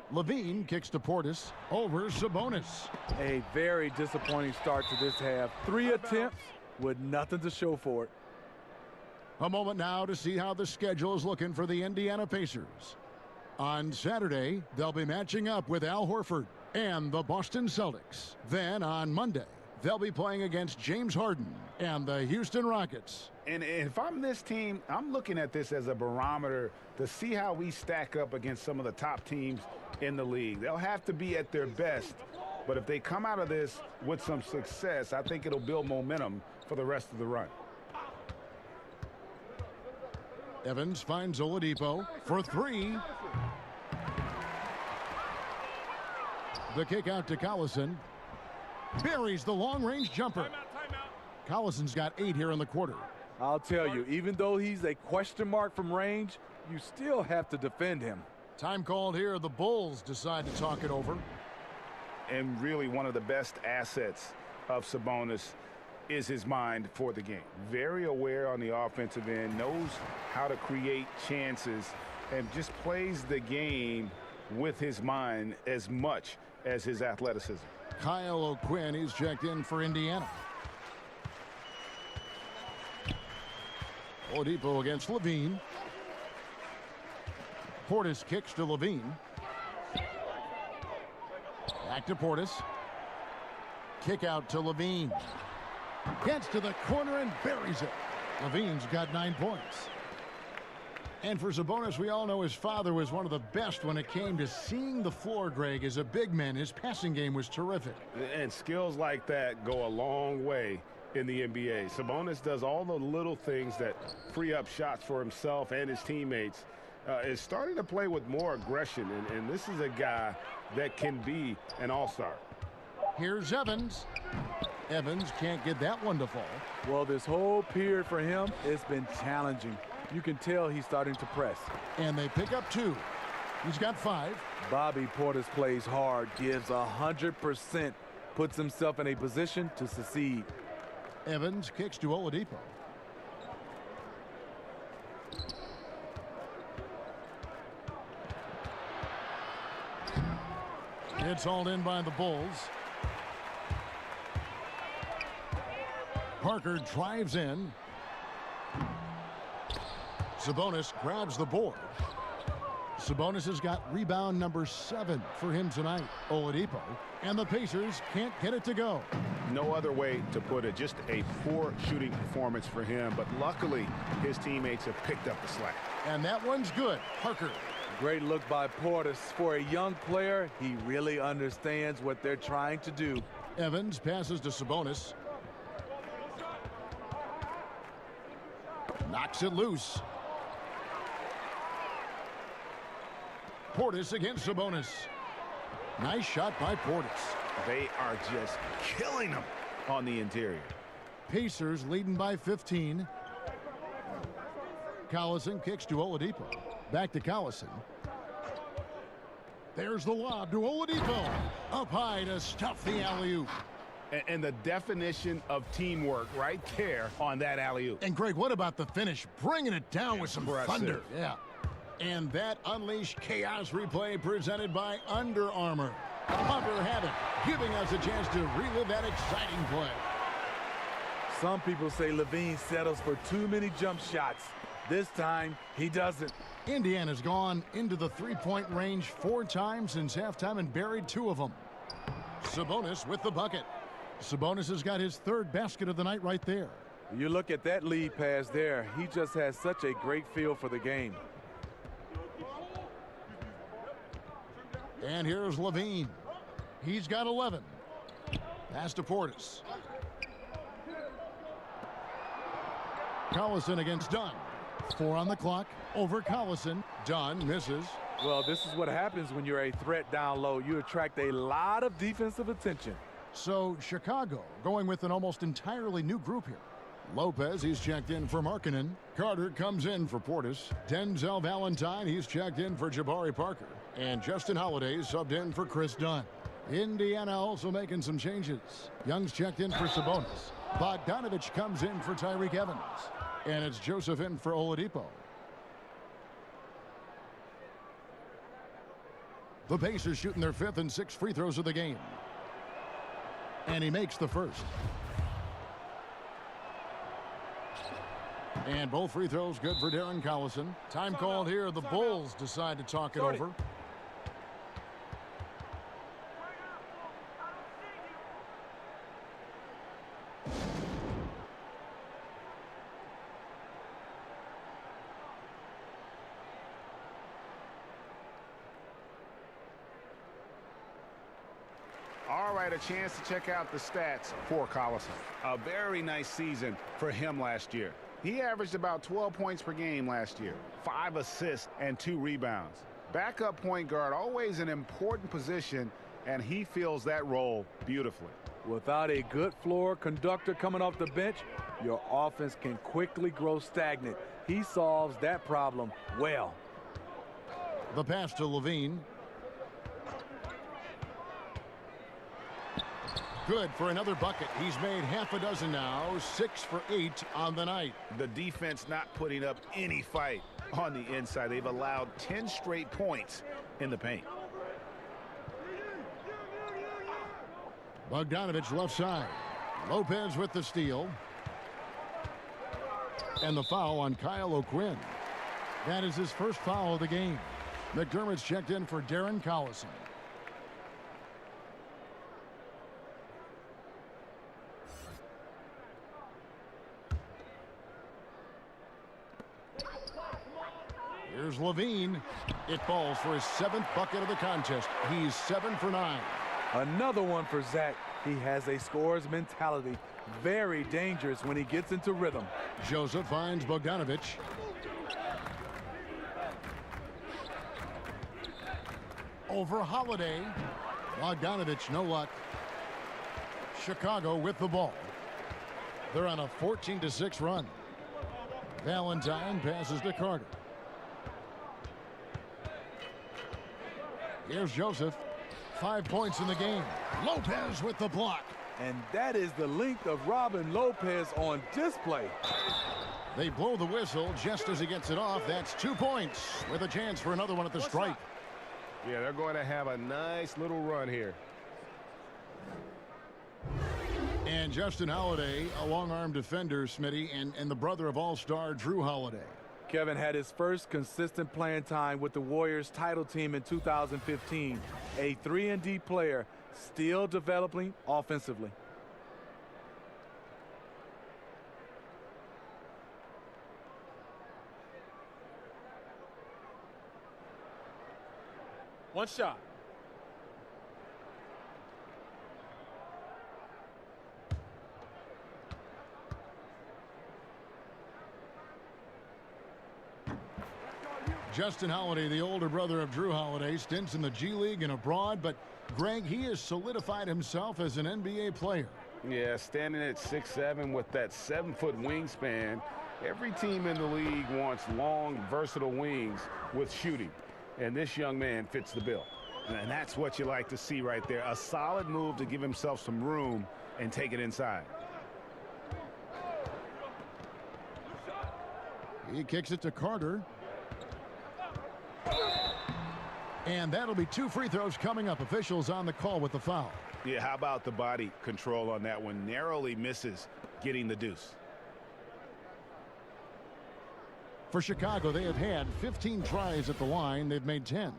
Levine kicks to Portis over Sabonis. A very disappointing start to this half. 3 attempts with nothing to show for it. A moment now to see how the schedule is looking for the Indiana Pacers. On Saturday, they'll be matching up with Al Horford and the Boston Celtics. Then on Monday, they'll be playing against James Harden and the Houston Rockets. And if I'm this team, I'm looking at this as a barometer to see how we stack up against some of the top teams in the league. They'll have to be at their best, but if they come out of this with some success, I think it'll build momentum for the rest of the run. Evans finds Oladipo for 3. The kick out to Collison. Buries the long-range jumper. Timeout. Collison's got 8 here in the quarter. I'll tell you, even though he's a question mark from range, you still have to defend him. Time called here. The Bulls decide to talk it over. And really one of the best assets of Sabonis is his mind for the game. Very aware on the offensive end, knows how to create chances, and just plays the game with his mind as much as his athleticism. Kyle O'Quinn is checked in for Indiana. Oladipo against Levine. Portis kicks to Levine. Back to Portis. Kick out to Levine. Gets to the corner and buries it. Levine's got 9 points. And for Sabonis, we all know his father was one of the best when it came to seeing the floor, Greg. As a big man, his passing game was terrific. And skills like that go a long way in the NBA. Sabonis does all the little things that free up shots for himself and his teammates. Is starting to play with more aggression, and this is a guy that can be an all-star. Here's Evans. Evans can't get that one to fall. Well, this whole period for him, it's been challenging. You can tell he's starting to press. And they pick up 2. He's got 5. Bobby Portis plays hard, gives 100%, puts himself in a position to succeed. Evans kicks to Oladipo. It's hauled in by the Bulls. Parker drives in. Sabonis grabs the board. Sabonis has got rebound number 7 for him tonight. Oladipo. And the Pacers can't get it to go. No other way to put it. Just a poor shooting performance for him. But luckily, his teammates have picked up the slack. And that one's good. Parker. Great look by Portis. For a young player, he really understands what they're trying to do. Evans passes to Sabonis. Knocks it loose. Portis against Sabonis. Nice shot by Portis. They are just killing them on the interior. Pacers leading by 15. Collison kicks to Oladipo. Back to Collison. There's the lob to Oladipo. Up high to stuff the alley-oop. And the definition of teamwork right there on that alley-oop. And Greg, what about the finish? Bringing it down with some thunder. Yeah. And that unleashed chaos replay presented by Under Armour. Bumper habit, giving us a chance to relive that exciting play. Some people say Levine settles for too many jump shots. This time, he doesn't. Indiana's gone into the three-point range 4 times since halftime and buried 2 of them. Sabonis with the bucket. Sabonis has got his 3rd basket of the night right there. You look at that lead pass there. He just has such a great feel for the game. And here's Levine. He's got 11. Pass to Portis. Collison against Dunn. 4 on the clock. Over Collison. Dunn misses. Well, this is what happens when you're a threat down low. You attract a lot of defensive attention. So Chicago going with an almost entirely new group here. Lopez, he's checked in for Markkanen. Carter comes in for Portis. Denzel Valentine, he's checked in for Jabari Parker. And Justin Holiday subbed in for Chris Dunn. Indiana also making some changes. Young's checked in for Sabonis. Bogdanovich comes in for Tyreke Evans. And it's Joseph in for Oladipo. The Pacers shooting their 5th and 6th free throws of the game. And he makes the first. And both free throws good for Darren Collison. Time called here. The Bulls decide to talk it over. All right, a chance to check out the stats for Collison. A very nice season for him last year. He averaged about 12 points per game last year, 5 assists and 2 rebounds. Backup point guard, always an important position, and he fills that role beautifully. Without a good floor conductor coming off the bench, your offense can quickly grow stagnant. He solves that problem well. The pass to Levine. Good for another bucket. He's made half a dozen now, 6 for 8 on the night. The defense not putting up any fight on the inside. They've allowed 10 straight points in the paint. Bogdanovich left side. Lopez with the steal. And the foul on Kyle O'Quinn. That is his first foul of the game. McDermott's checked in for Darren Collison. Here's Levine. It falls for his 7th bucket of the contest. He's 7 for 9. Another one for Zach. He has a scorer's mentality. Very dangerous when he gets into rhythm. Joseph finds Bogdanovich. Over Holiday. Bogdanovich, no luck. Chicago with the ball. They're on a 14-6 run. Valentine passes to Carter. Here's Joseph. 5 points in the game. Lopez with the block. And that is the length of Robin Lopez on display. They blow the whistle just as he gets it off. That's 2 points with a chance for another one at the stripe. Yeah, they're going to have a nice little run here. And Justin Holiday, a long-arm defender, Smitty, and the brother of All-Star Drew Holiday. Kevin had his first consistent playing time with the Warriors title team in 2015. A 3-and-D player, still developing offensively. One shot. Justin Holiday, the older brother of Drew Holiday, stints in the G League and abroad, but Greg, he has solidified himself as an NBA player. Yeah, standing at 6'7" with that 7-foot wingspan. Every team in the league wants long, versatile wings with shooting, and this young man fits the bill. And that's what you like to see right there. A solid move to give himself some room and take it inside. He kicks it to Carter. And that'll be 2 free throws coming up. Officials on the call with the foul. Yeah, how about the body control on that one? Narrowly misses getting the deuce. For Chicago, they have had 15 tries at the line. They've made 10.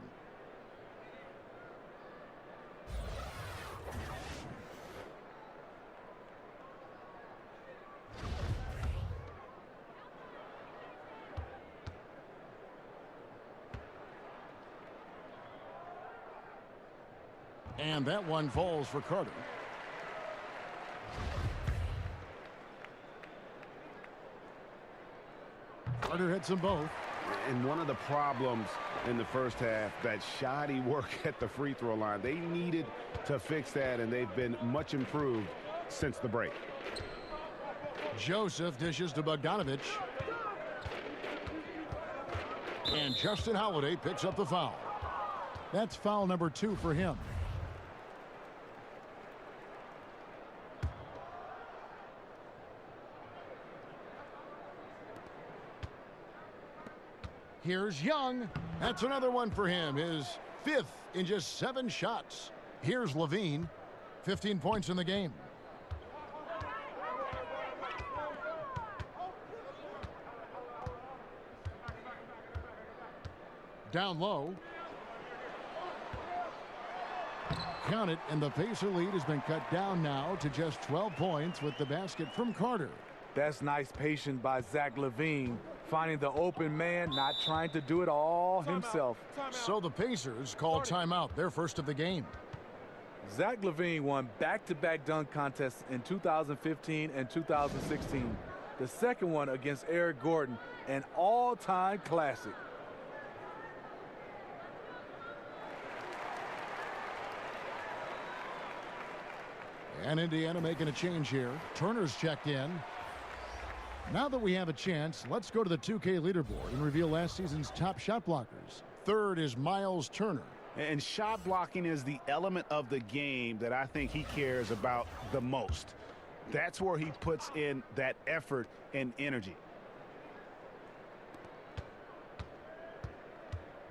And that one falls for Carter. Carter hits them both. And one of the problems in the first half, that shoddy work at the free throw line. They needed to fix that, and they've been much improved since the break. Joseph dishes to Bogdanovich. And Justin Holiday picks up the foul. That's foul number 2 for him. Here's Young. That's another one for him. His 5th in just 7 shots. Here's Levine. 15 points in the game. Down low. Count it, and the Pacer lead has been cut down now to just 12 points with the basket from Carter. That's nice patience by Zach LaVine, finding the open man, not trying to do it all himself. So the Pacers call timeout, their first of the game. Zach LaVine won back-to-back dunk contests in 2015 and 2016. The second one against Eric Gordon, an all-time classic. And Indiana making a change here. Turner's checked in. Now that we have a chance, let's go to the 2K leaderboard and reveal last season's top shot blockers. Third is Miles Turner. And shot blocking is the element of the game that I think he cares about the most. That's where he puts in that effort and energy.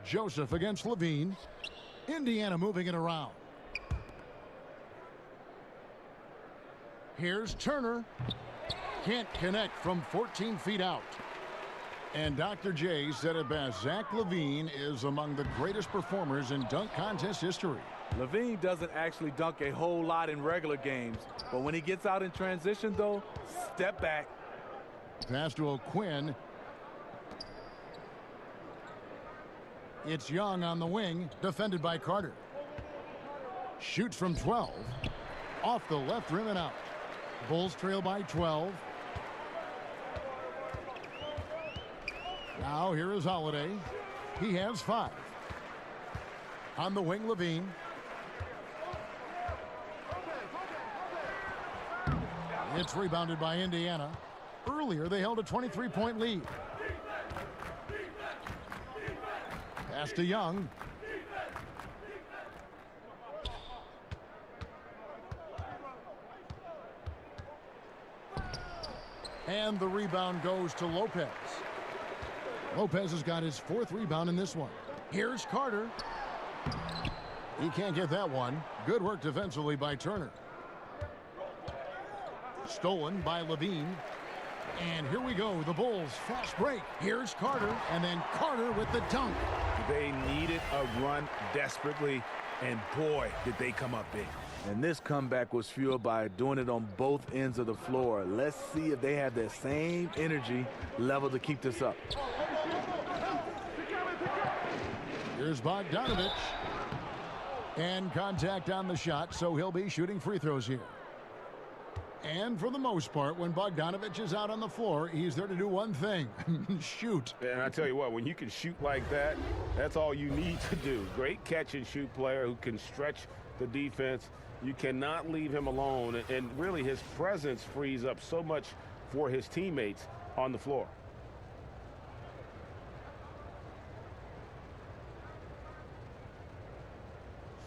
Joseph against Levine. Indiana moving it around. Here's Turner. Can't connect from 14 feet out. And Dr. J said it best. Zach LaVine is among the greatest performers in dunk contest history. LaVine doesn't actually dunk a whole lot in regular games, but when he gets out in transition, though, step back. Pass to O'Quinn. It's Young on the wing, defended by Carter. Shoots from 12. Off the left rim and out. Bulls trail by 12. Now here is Holiday. He has 5. On the wing, Levine. It's rebounded by Indiana. Earlier, they held a 23-point lead. Pass to Young. And the rebound goes to Lopez. Lopez has got his 4th rebound in this one. Here's Carter. He can't get that one. Good work defensively by Turner. Stolen by Levine. And here we go. The Bulls fast break. Here's Carter. And then Carter with the dunk. They needed a run desperately. And boy, did they come up big. And this comeback was fueled by doing it on both ends of the floor. Let's see if they have that same energy level to keep this up. Here's Bogdanovich. And contact on the shot, so he'll be shooting free throws here. And for the most part, when Bogdanovich is out on the floor, he's there to do one thing, shoot. And I tell you what, when you can shoot like that, that's all you need to do. Great catch-and-shoot player who can stretch the defense. You cannot leave him alone, and really his presence frees up so much for his teammates on the floor.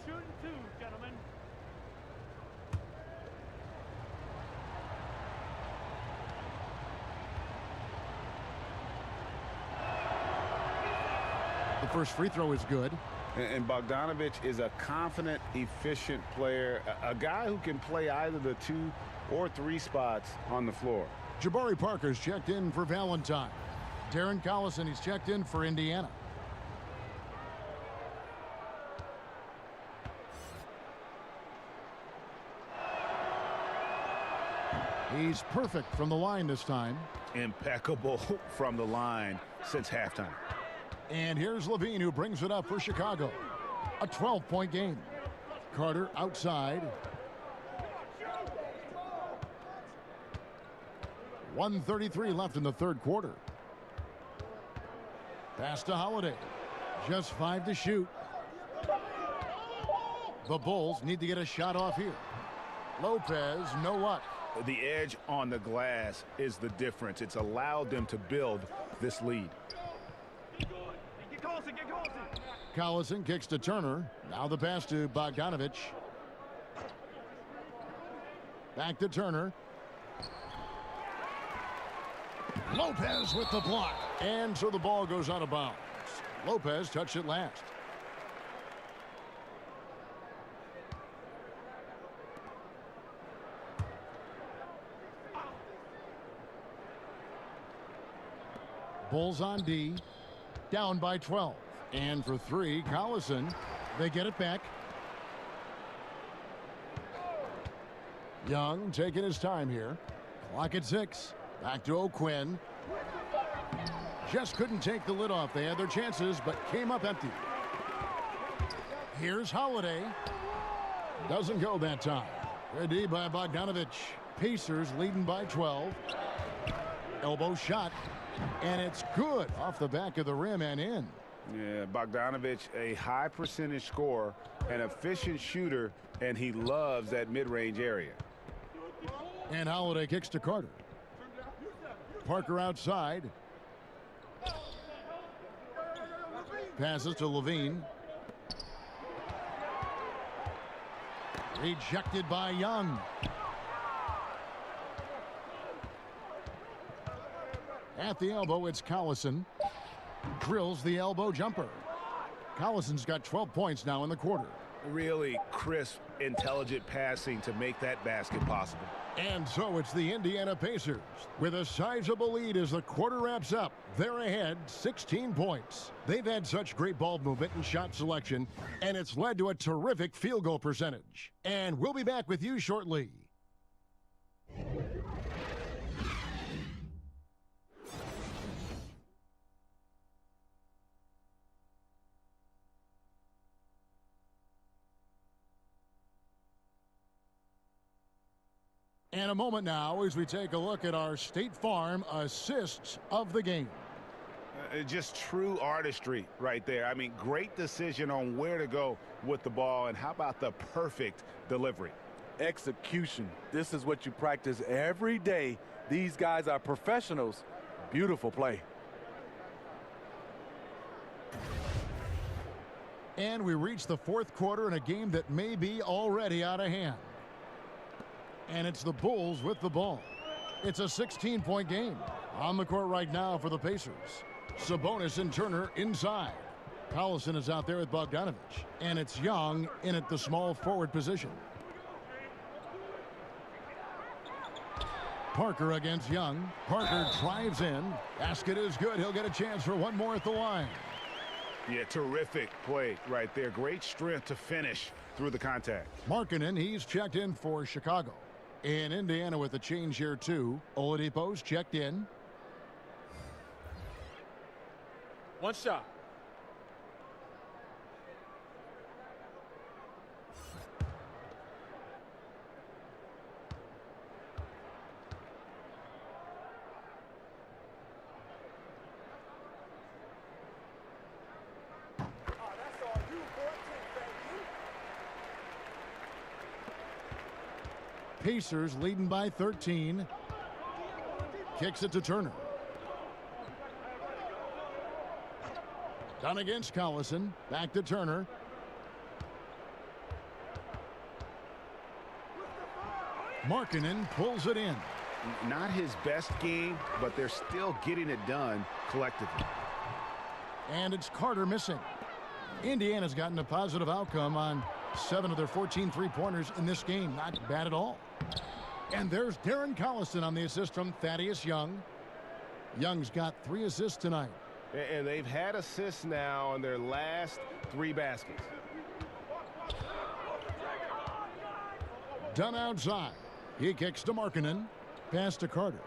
Shooting two, gentlemen. The first free throw is good. And Bogdanovich is a confident, efficient player, a guy who can play either the 2 or 3 spots on the floor. Jabari Parker's checked in for Valentine. Darren Collison, he's checked in for Indiana. He's perfect from the line this time. Impeccable from the line since halftime. And here's Levine, who brings it up for Chicago. A 12-point game. Carter outside. 1:33 left in the third quarter. Pass to Holiday. Just 5 to shoot. The Bulls need to get a shot off here. Lopez, no luck. The edge on the glass is the difference. It's allowed them to build this lead. Collison kicks to Turner. Now the pass to Bogdanovich. Back to Turner. Lopez with the block. And so the ball goes out of bounds. Lopez touched it last. Bulls on D. Down by 12. And for 3, Collison. They get it back. Young taking his time here. Clock at 6. Back to O'Quinn. Just couldn't take the lid off. They had their chances, but came up empty. Here's Holiday. Doesn't go that time. Good D by Bogdanovich. Pacers leading by 12. Elbow shot. And it's good off the back of the rim and in. Yeah, Bogdanovich, a high percentage scorer, an efficient shooter, and he loves that mid-range area. And Holiday kicks to Carter. Parker outside. Passes to Levine. Rejected by Young. At the elbow, it's Collison. Drills the elbow jumper. Collison's got 12 points now in the quarter. Really crisp, intelligent passing to make that basket possible. And so it's the Indiana Pacers with a sizable lead as the quarter wraps up. They're ahead 16 points. They've had such great ball movement and shot selection, and it's led to a terrific field goal percentage. And we'll be back with you shortly. And a moment now as we take a look at our State Farm assists of the game. Just true artistry right there. I mean, great decision on where to go with the ball, and how about the perfect delivery? Execution. This is what you practice every day. These guys are professionals. Beautiful play. And we reach the fourth quarter in a game that may be already out of hand. And it's the Bulls with the ball. It's a 16-point game. On the court right now for the Pacers. Sabonis and Turner inside. Collison is out there with Bogdanovich. And it's Young in at the small forward position. Parker against Young. Parker drives in. Basket is good. He'll get a chance for one more at the line. Yeah, terrific play right there. Great strength to finish through the contact. Markkanen, he's checked in for Chicago. In Indiana with a change here too. Oladipo's checked in. One shot. Pacers leading by 13. Kicks it to Turner. Done against Collison. Back to Turner. Markkanen pulls it in. Not his best game, but they're still getting it done collectively. And it's Carter missing. Indiana's gotten a positive outcome on 7 of their 14 three-pointers in this game. Not bad at all. And there's Darren Collison on the assist from Thaddeus Young. Young's got 3 assists tonight. And they've had assists now on their last 3 baskets. Done outside. He kicks to Markkanen. Pass to Carter.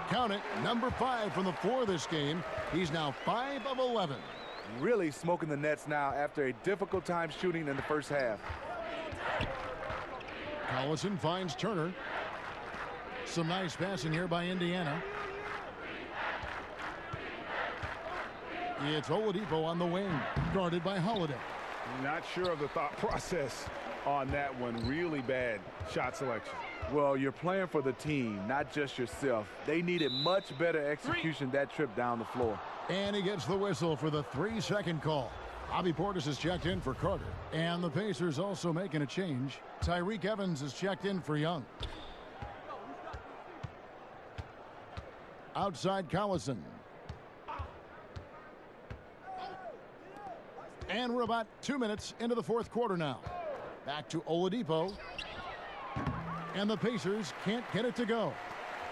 Count it, number 5 from the floor this game. He's now 5 of 11. Really smoking the nets now after a difficult time shooting in the first half. Collison finds Turner. Some nice passing here by Indiana. It's Oladipo on the wing, guarded by Holiday. Not sure of the thought process on that one. Really bad shot selection. Well, you're playing for the team, not just yourself. They needed much better execution that trip down the floor. And he gets the whistle for the 3-second call. Bobby Portis is checked in for Carter. And the Pacers also making a change. Tyreke Evans is checked in for Young. Outside Collison. And we're about 2 minutes into the 4th quarter now. Back to Oladipo. And the Pacers can't get it to go.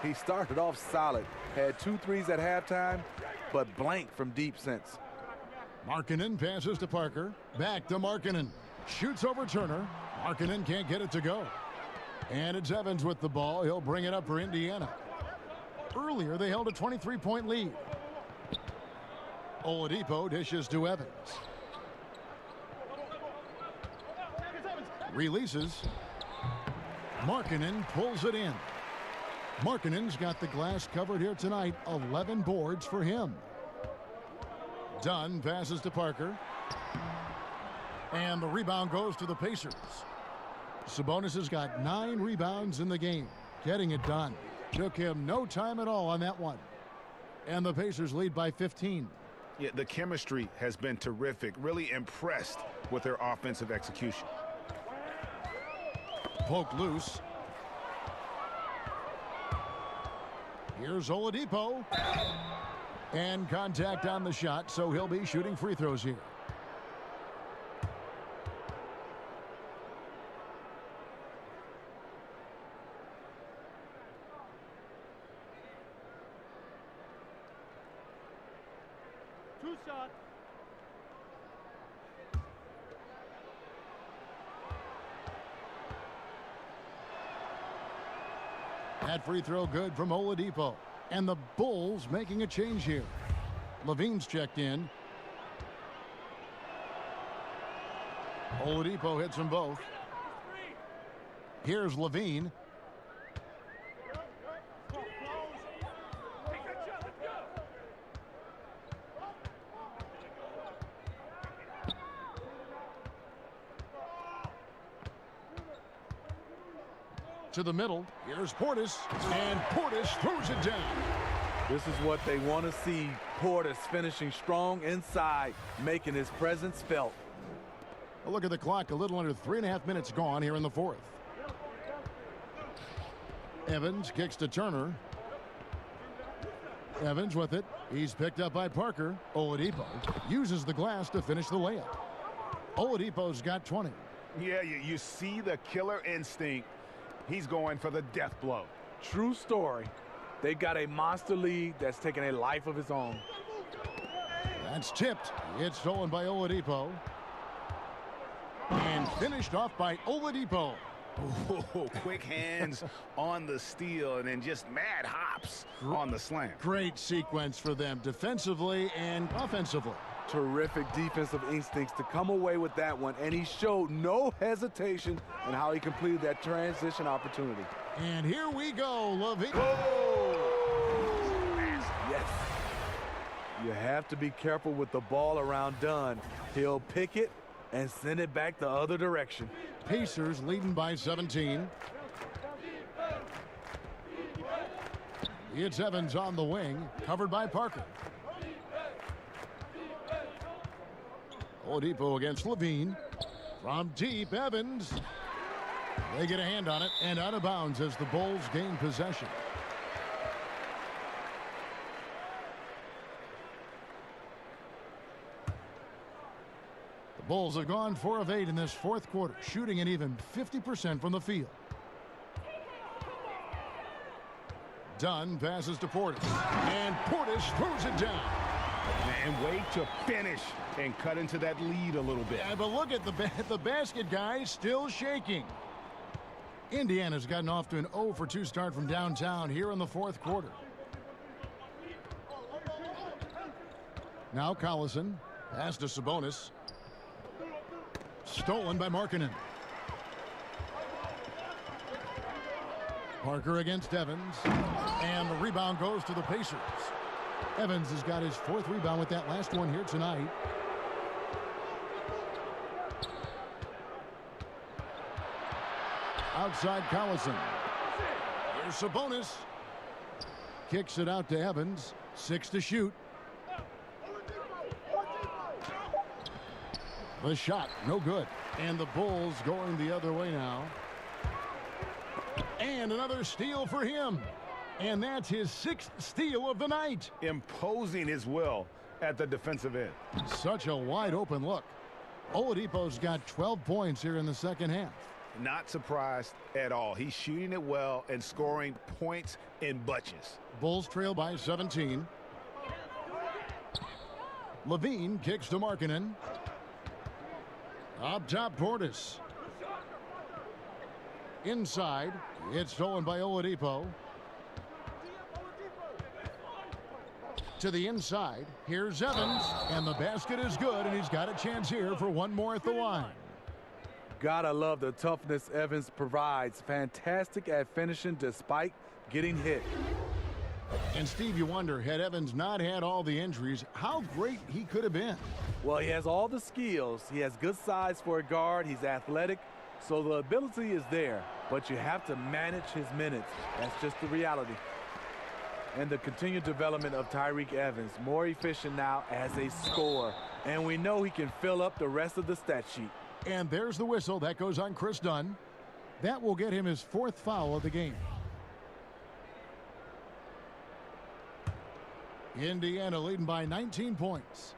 He started off solid. Had 2 threes at halftime, but blank from deep since. Markkanen passes to Parker. Back to Markkanen. Shoots over Turner. Markkanen can't get it to go. And it's Evans with the ball. He'll bring it up for Indiana. Earlier, they held a 23-point lead. Oladipo dishes to Evans. Releases. Markkanen pulls it in. Markkanen's got the glass covered here tonight. 11 boards for him. Dunn passes to Parker. And the rebound goes to the Pacers. Sabonis has got 9 rebounds in the game. Getting it done. Took him no time at all on that one. And the Pacers lead by 15. Yeah, the chemistry has been terrific. Really impressed with their offensive execution. Poke loose. Here's Oladipo. And contact on the shot, so he'll be shooting free throws here. Two shots. That free throw good from Oladipo. And the Bulls making a change here. Levine's checked in. Oladipo hits them both. Here's Levine. To the middle. Here's Portis. And Portis throws it down. This is what they want to see. Portis finishing strong inside, making his presence felt. A look at the clock. A little under 3.5 minutes gone here in the 4th. Evans kicks to Turner. Evans with it. He's picked up by Parker. Oladipo uses the glass to finish the layup. Oladipo's got 20. Yeah, you see the killer instinct. He's going for the death blow. True story. They got a monster lead that's taking a life of its own. That's tipped. It's stolen by Oladipo. And finished off by Oladipo. Oh, quick hands on the steal and then just mad hops on the slam. Great sequence for them defensively and offensively. Terrific defensive instincts to come away with that one, and he showed no hesitation in how he completed that transition opportunity. And here we go, Levine. Yes. You have to be careful with the ball around Dunn. He'll pick it and send it back the other direction. Pacers leading by 17. It's Evans on the wing, covered by Parker. Oladipo against Levine. From deep, Evans. They get a hand on it and out of bounds as the Bulls gain possession. The Bulls have gone 4 of 8 in this fourth quarter, shooting an even 50% from the field. Dunn passes to Portis, and Portis throws it down. And wait to finish and cut into that lead a little bit. Yeah, but look at the basket, guys, still shaking. Indiana's gotten off to an 0 for 2 start from downtown here in the fourth quarter. Now Collison, pass to Sabonis. Stolen by Markkanen. Parker against Evans, and the rebound goes to the Pacers. Evans has got his 4th rebound with that last one here tonight. Outside Collison. Here's Sabonis. Kicks it out to Evans. 6 to shoot. The shot, no good. And the Bulls going the other way now. And another steal for him. And that's his 6th steal of the night. Imposing his will at the defensive end. Such a wide open look. Oladipo's got 12 points here in the second half. Not surprised at all. He's shooting it well and scoring points in bunches. Bulls trail by 17. Levine kicks to Markkanen. Up top, Portis. Inside, it's stolen by Oladipo. To the inside, here's Evans, and the basket is good, and he's got a chance here for one more at the line. Gotta love the toughness Evans provides. Fantastic at finishing despite getting hit. And Steve, you wonder, had Evans not had all the injuries, how great he could have been. Well, he has all the skills. He has good size for a guard. He's athletic, so the ability is there. But you have to manage his minutes. That's just the reality. And the continued development of Tyreke Evans, more efficient now as a scorer. And we know he can fill up the rest of the stat sheet. And there's the whistle. That goes on Chris Dunn. That will get him his 4th foul of the game. Indiana leading by 19 points.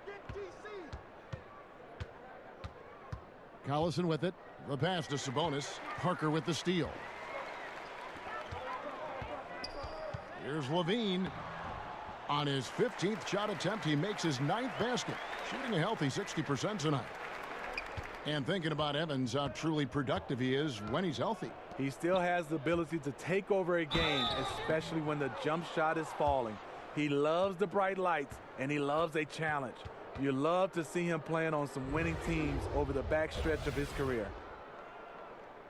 Collison with it. The pass to Sabonis. Parker with the steal. Here's Levine. On his 15th shot attempt, he makes his 9th basket. Shooting a healthy 60% tonight. And thinking about Evans, how truly productive he is when he's healthy. He still has the ability to take over a game, especially when the jump shot is falling. He loves the bright lights, and he loves a challenge. You love to see him playing on some winning teams over the backstretch of his career.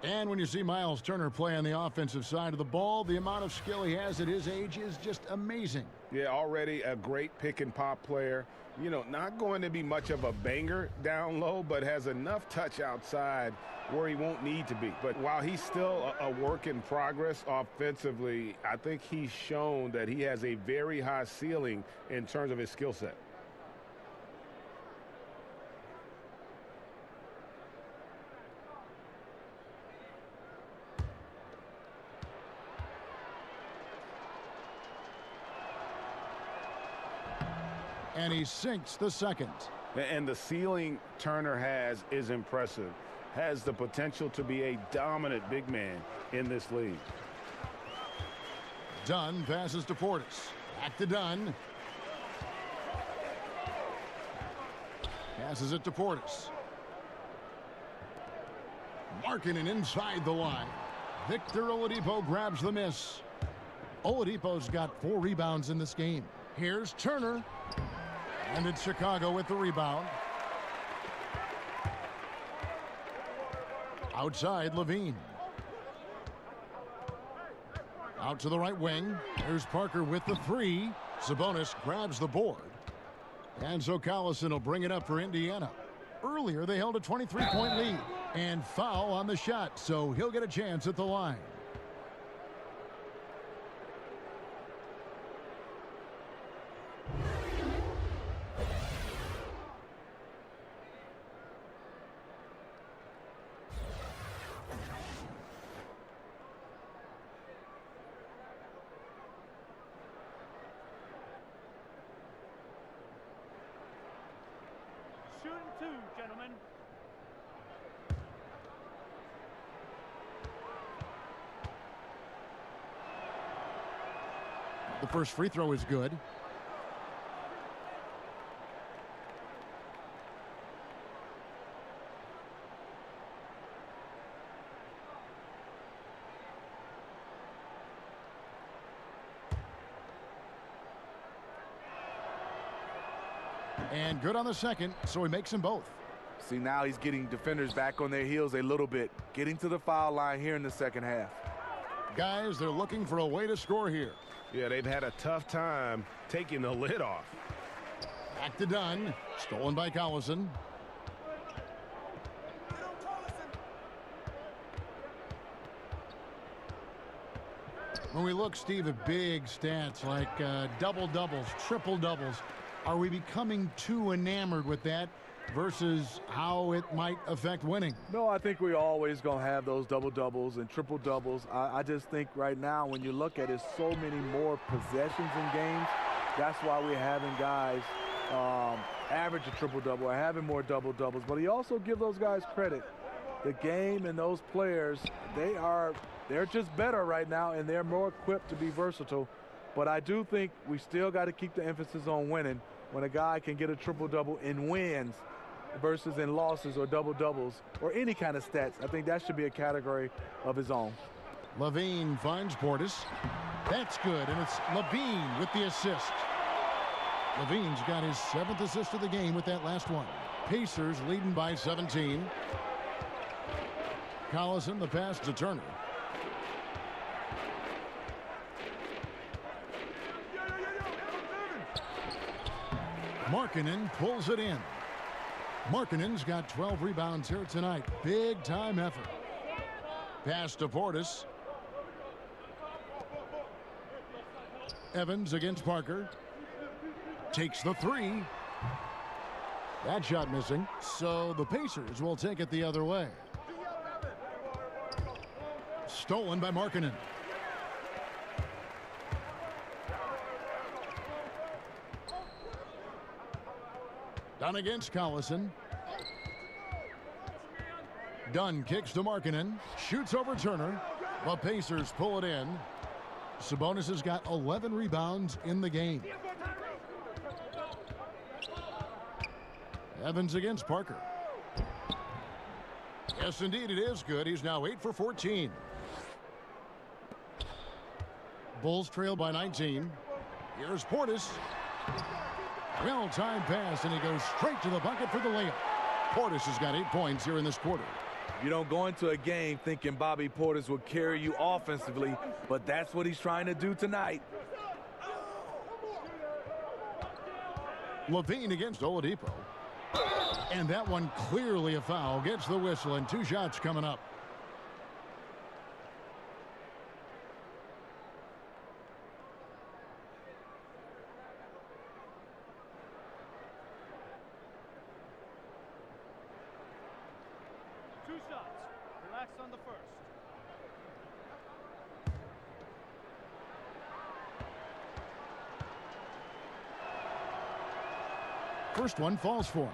And when you see Miles Turner play on the offensive side of the ball, the amount of skill he has at his age is just amazing. Yeah, already a great pick and pop player. You know, not going to be much of a banger down low, but has enough touch outside where he won't need to be. But while he's still a work in progress offensively, I think he's shown that he has a very high ceiling in terms of his skill set. And he sinks the second. And the ceiling Turner has is impressive. Has the potential to be a dominant big man in this league. Dunn passes to Portis. Back to Dunn. Passes it to Portis. Markkanen inside the line. Victor Oladipo grabs the miss. Oladipo's got 4 rebounds in this game. Here's Turner. And it's Chicago with the rebound. Outside, Levine. Out to the right wing. There's Parker with the 3. Sabonis grabs the board. And so Collison will bring it up for Indiana. Earlier, they held a 23-point lead. And foul on the shot, so he'll get a chance at the line. Shooting two, gentlemen. The first free throw is good. And good on the second, so he makes them both. See, now he's getting defenders back on their heels a little bit, getting to the foul line here in the second half. Guys, they're looking for a way to score here. Yeah, they've had a tough time taking the lid off. Back to Dunn. Stolen by Collison. When we look, Steve, at big stats like double-doubles, triple-doubles, are we becoming too enamored with that versus how it might affect winning? No, I think we're always going to have those double-doubles and triple-doubles. I just think right now when you look at it, so many more possessions in games. That's why we're having guys average a triple-double or having more double-doubles. But you also give those guys credit. The game and those players, they're just better right now, and they're more equipped to be versatile. But I do think we still got to keep the emphasis on winning. When a guy can get a triple-double in wins versus in losses or double-doubles or any kind of stats, I think that should be a category of his own. Levine finds Portis. That's good, and it's Levine with the assist. Levine's got his 7th assist of the game with that last one. Pacers leading by 17. Collison, the pass to Turner. Markkanen pulls it in. Markkanen's got 12 rebounds here tonight. Big time effort. Pass to Portis. Evans against Parker. Takes the three. That shot missing. So the Pacers will take it the other way. Stolen by Markkanen. Dunn against Collison. Dunn kicks to Markkanen. Shoots over Turner. The Pacers pull it in. Sabonis has got 11 rebounds in the game. Evans against Parker. Yes, indeed, it is good. He's now 8 for 14. Bulls trail by 19. Here's Portis. Well-timed pass, and he goes straight to the bucket for the layup. Portis has got 8 points here in this quarter. You don't go into a game thinking Bobby Portis will carry you offensively, but that's what he's trying to do tonight. Levine against Oladipo. And that one clearly a foul. Gets the whistle, and 2 shots coming up. On the first. First one falls for him.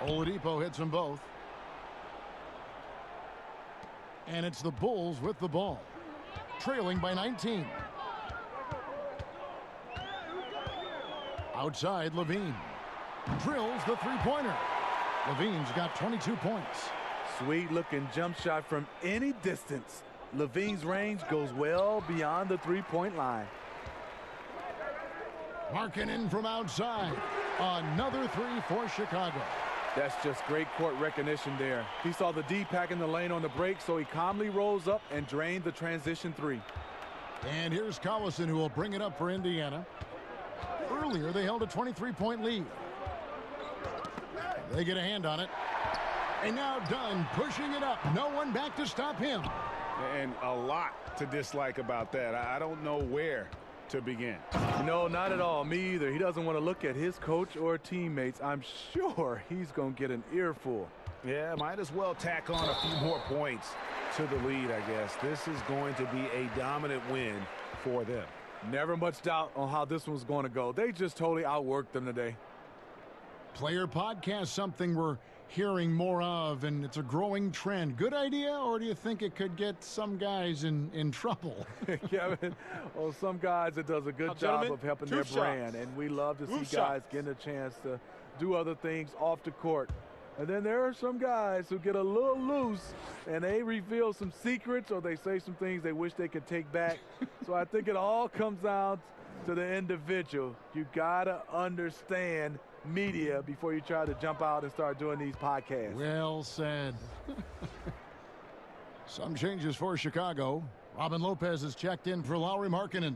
Oladipo hits them both. And it's the Bulls with the ball. Trailing by 19. Outside, Levine. Drills the three-pointer. Levine's got 22 points. Sweet-looking jump shot from any distance. Levine's range goes well beyond the three-point line. Markkanen from outside. Another three for Chicago. That's just great court recognition there. He saw the D pack in the lane on the break, so he calmly rose up and drained the transition three. And here's Collison, who will bring it up for Indiana. Earlier, they held a 23-point lead. They get a hand on it. And now Dunn pushing it up. No one back to stop him. And a lot to dislike about that. I don't know where to begin. No, not at all. Me either. He doesn't want to look at his coach or teammates. I'm sure he's going to get an earful. Yeah, might as well tack on a few more points to the lead, I guess. This is going to be a dominant win for them. Never much doubt on how this one's going to go. They just totally outworked them today. Player podcast, something we're hearing more of, and it's a growing trend. Good idea, or do you think it could get some guys in trouble? Kevin, well, some guys, it does a good job of helping their brand, and we love to see guys getting a chance to do other things off the court. And then there are some guys who get a little loose, and they reveal some secrets, or they say some things they wish they could take back. So I think it all comes down to the individual. You got to understand media before you try to jump out and start doing these podcasts. Well said. Some changes for Chicago. Robin Lopez is checked in for Lauri Markkanen.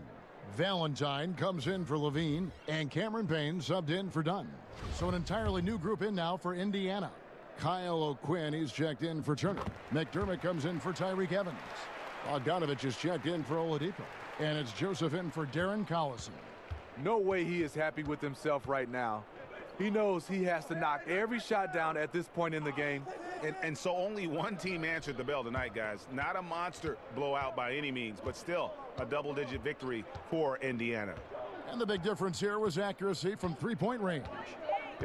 Valentine comes in for Levine, and Cameron Payne subbed in for Dunn. So an entirely new group in now for Indiana. Kyle O'Quinn, he's checked in for Turner. McDermott comes in for Tyreek Evans. Bogdanovich is checked in for Oladipo. And it's Joseph in for Darren Collison. No way he is happy with himself right now. He knows he has to knock every shot down at this point in the game. And so only one team answered the bell tonight, guys. Not a monster blowout by any means, but still a double-digit victory for Indiana. And the big difference here was accuracy from three-point range.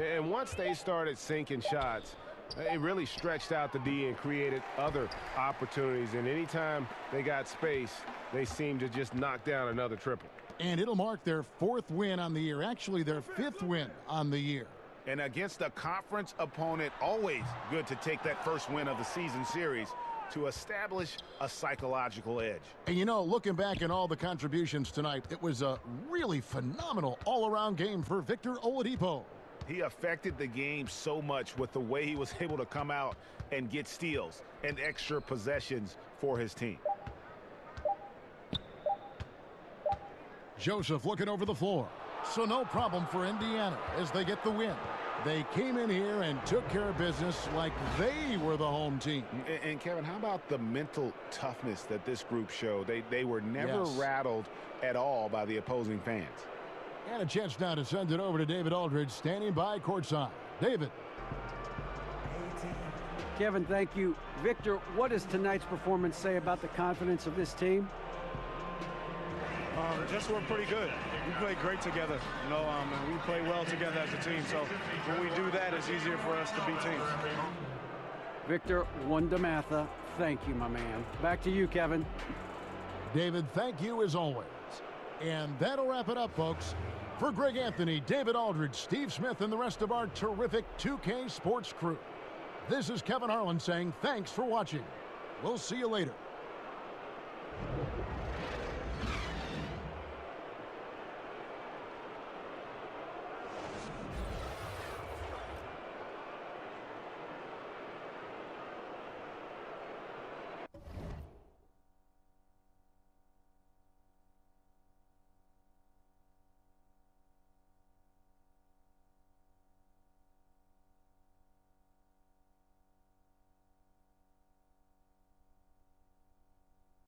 And once they started sinking shots, it really stretched out the D and created other opportunities. And anytime they got space, they seemed to just knock down another triple. And it'll mark their fourth win on the year, actually their fifth win on the year. And against a conference opponent, always good to take that first win of the season series to establish a psychological edge. And you know, looking back at all the contributions tonight, it was a really phenomenal all-around game for Victor Oladipo. He affected the game so much with the way he was able to come out and get steals and extra possessions for his team. Joseph looking over the floor. So no problem for Indiana as they get the win. They came in here and took care of business like they were the home team. And Kevin, how about the mental toughness that this group showed? They were never rattled at all by the opposing fans. And a chance now to send it over to David Aldridge, standing by courtside. David. Kevin, thank you. Victor, what does tonight's performance say about the confidence of this team? Just we're pretty good. We play great together, you know, and we play well together as a team. So when we do that, it's easier for us to beat teams. Victor Wondermatha, thank you, my man. Back to you, Kevin. David, thank you as always. And that'll wrap it up, folks. For Greg Anthony, David Aldridge, Steve Smith, and the rest of our terrific 2K Sports crew, this is Kevin Harlan saying thanks for watching. We'll see you later.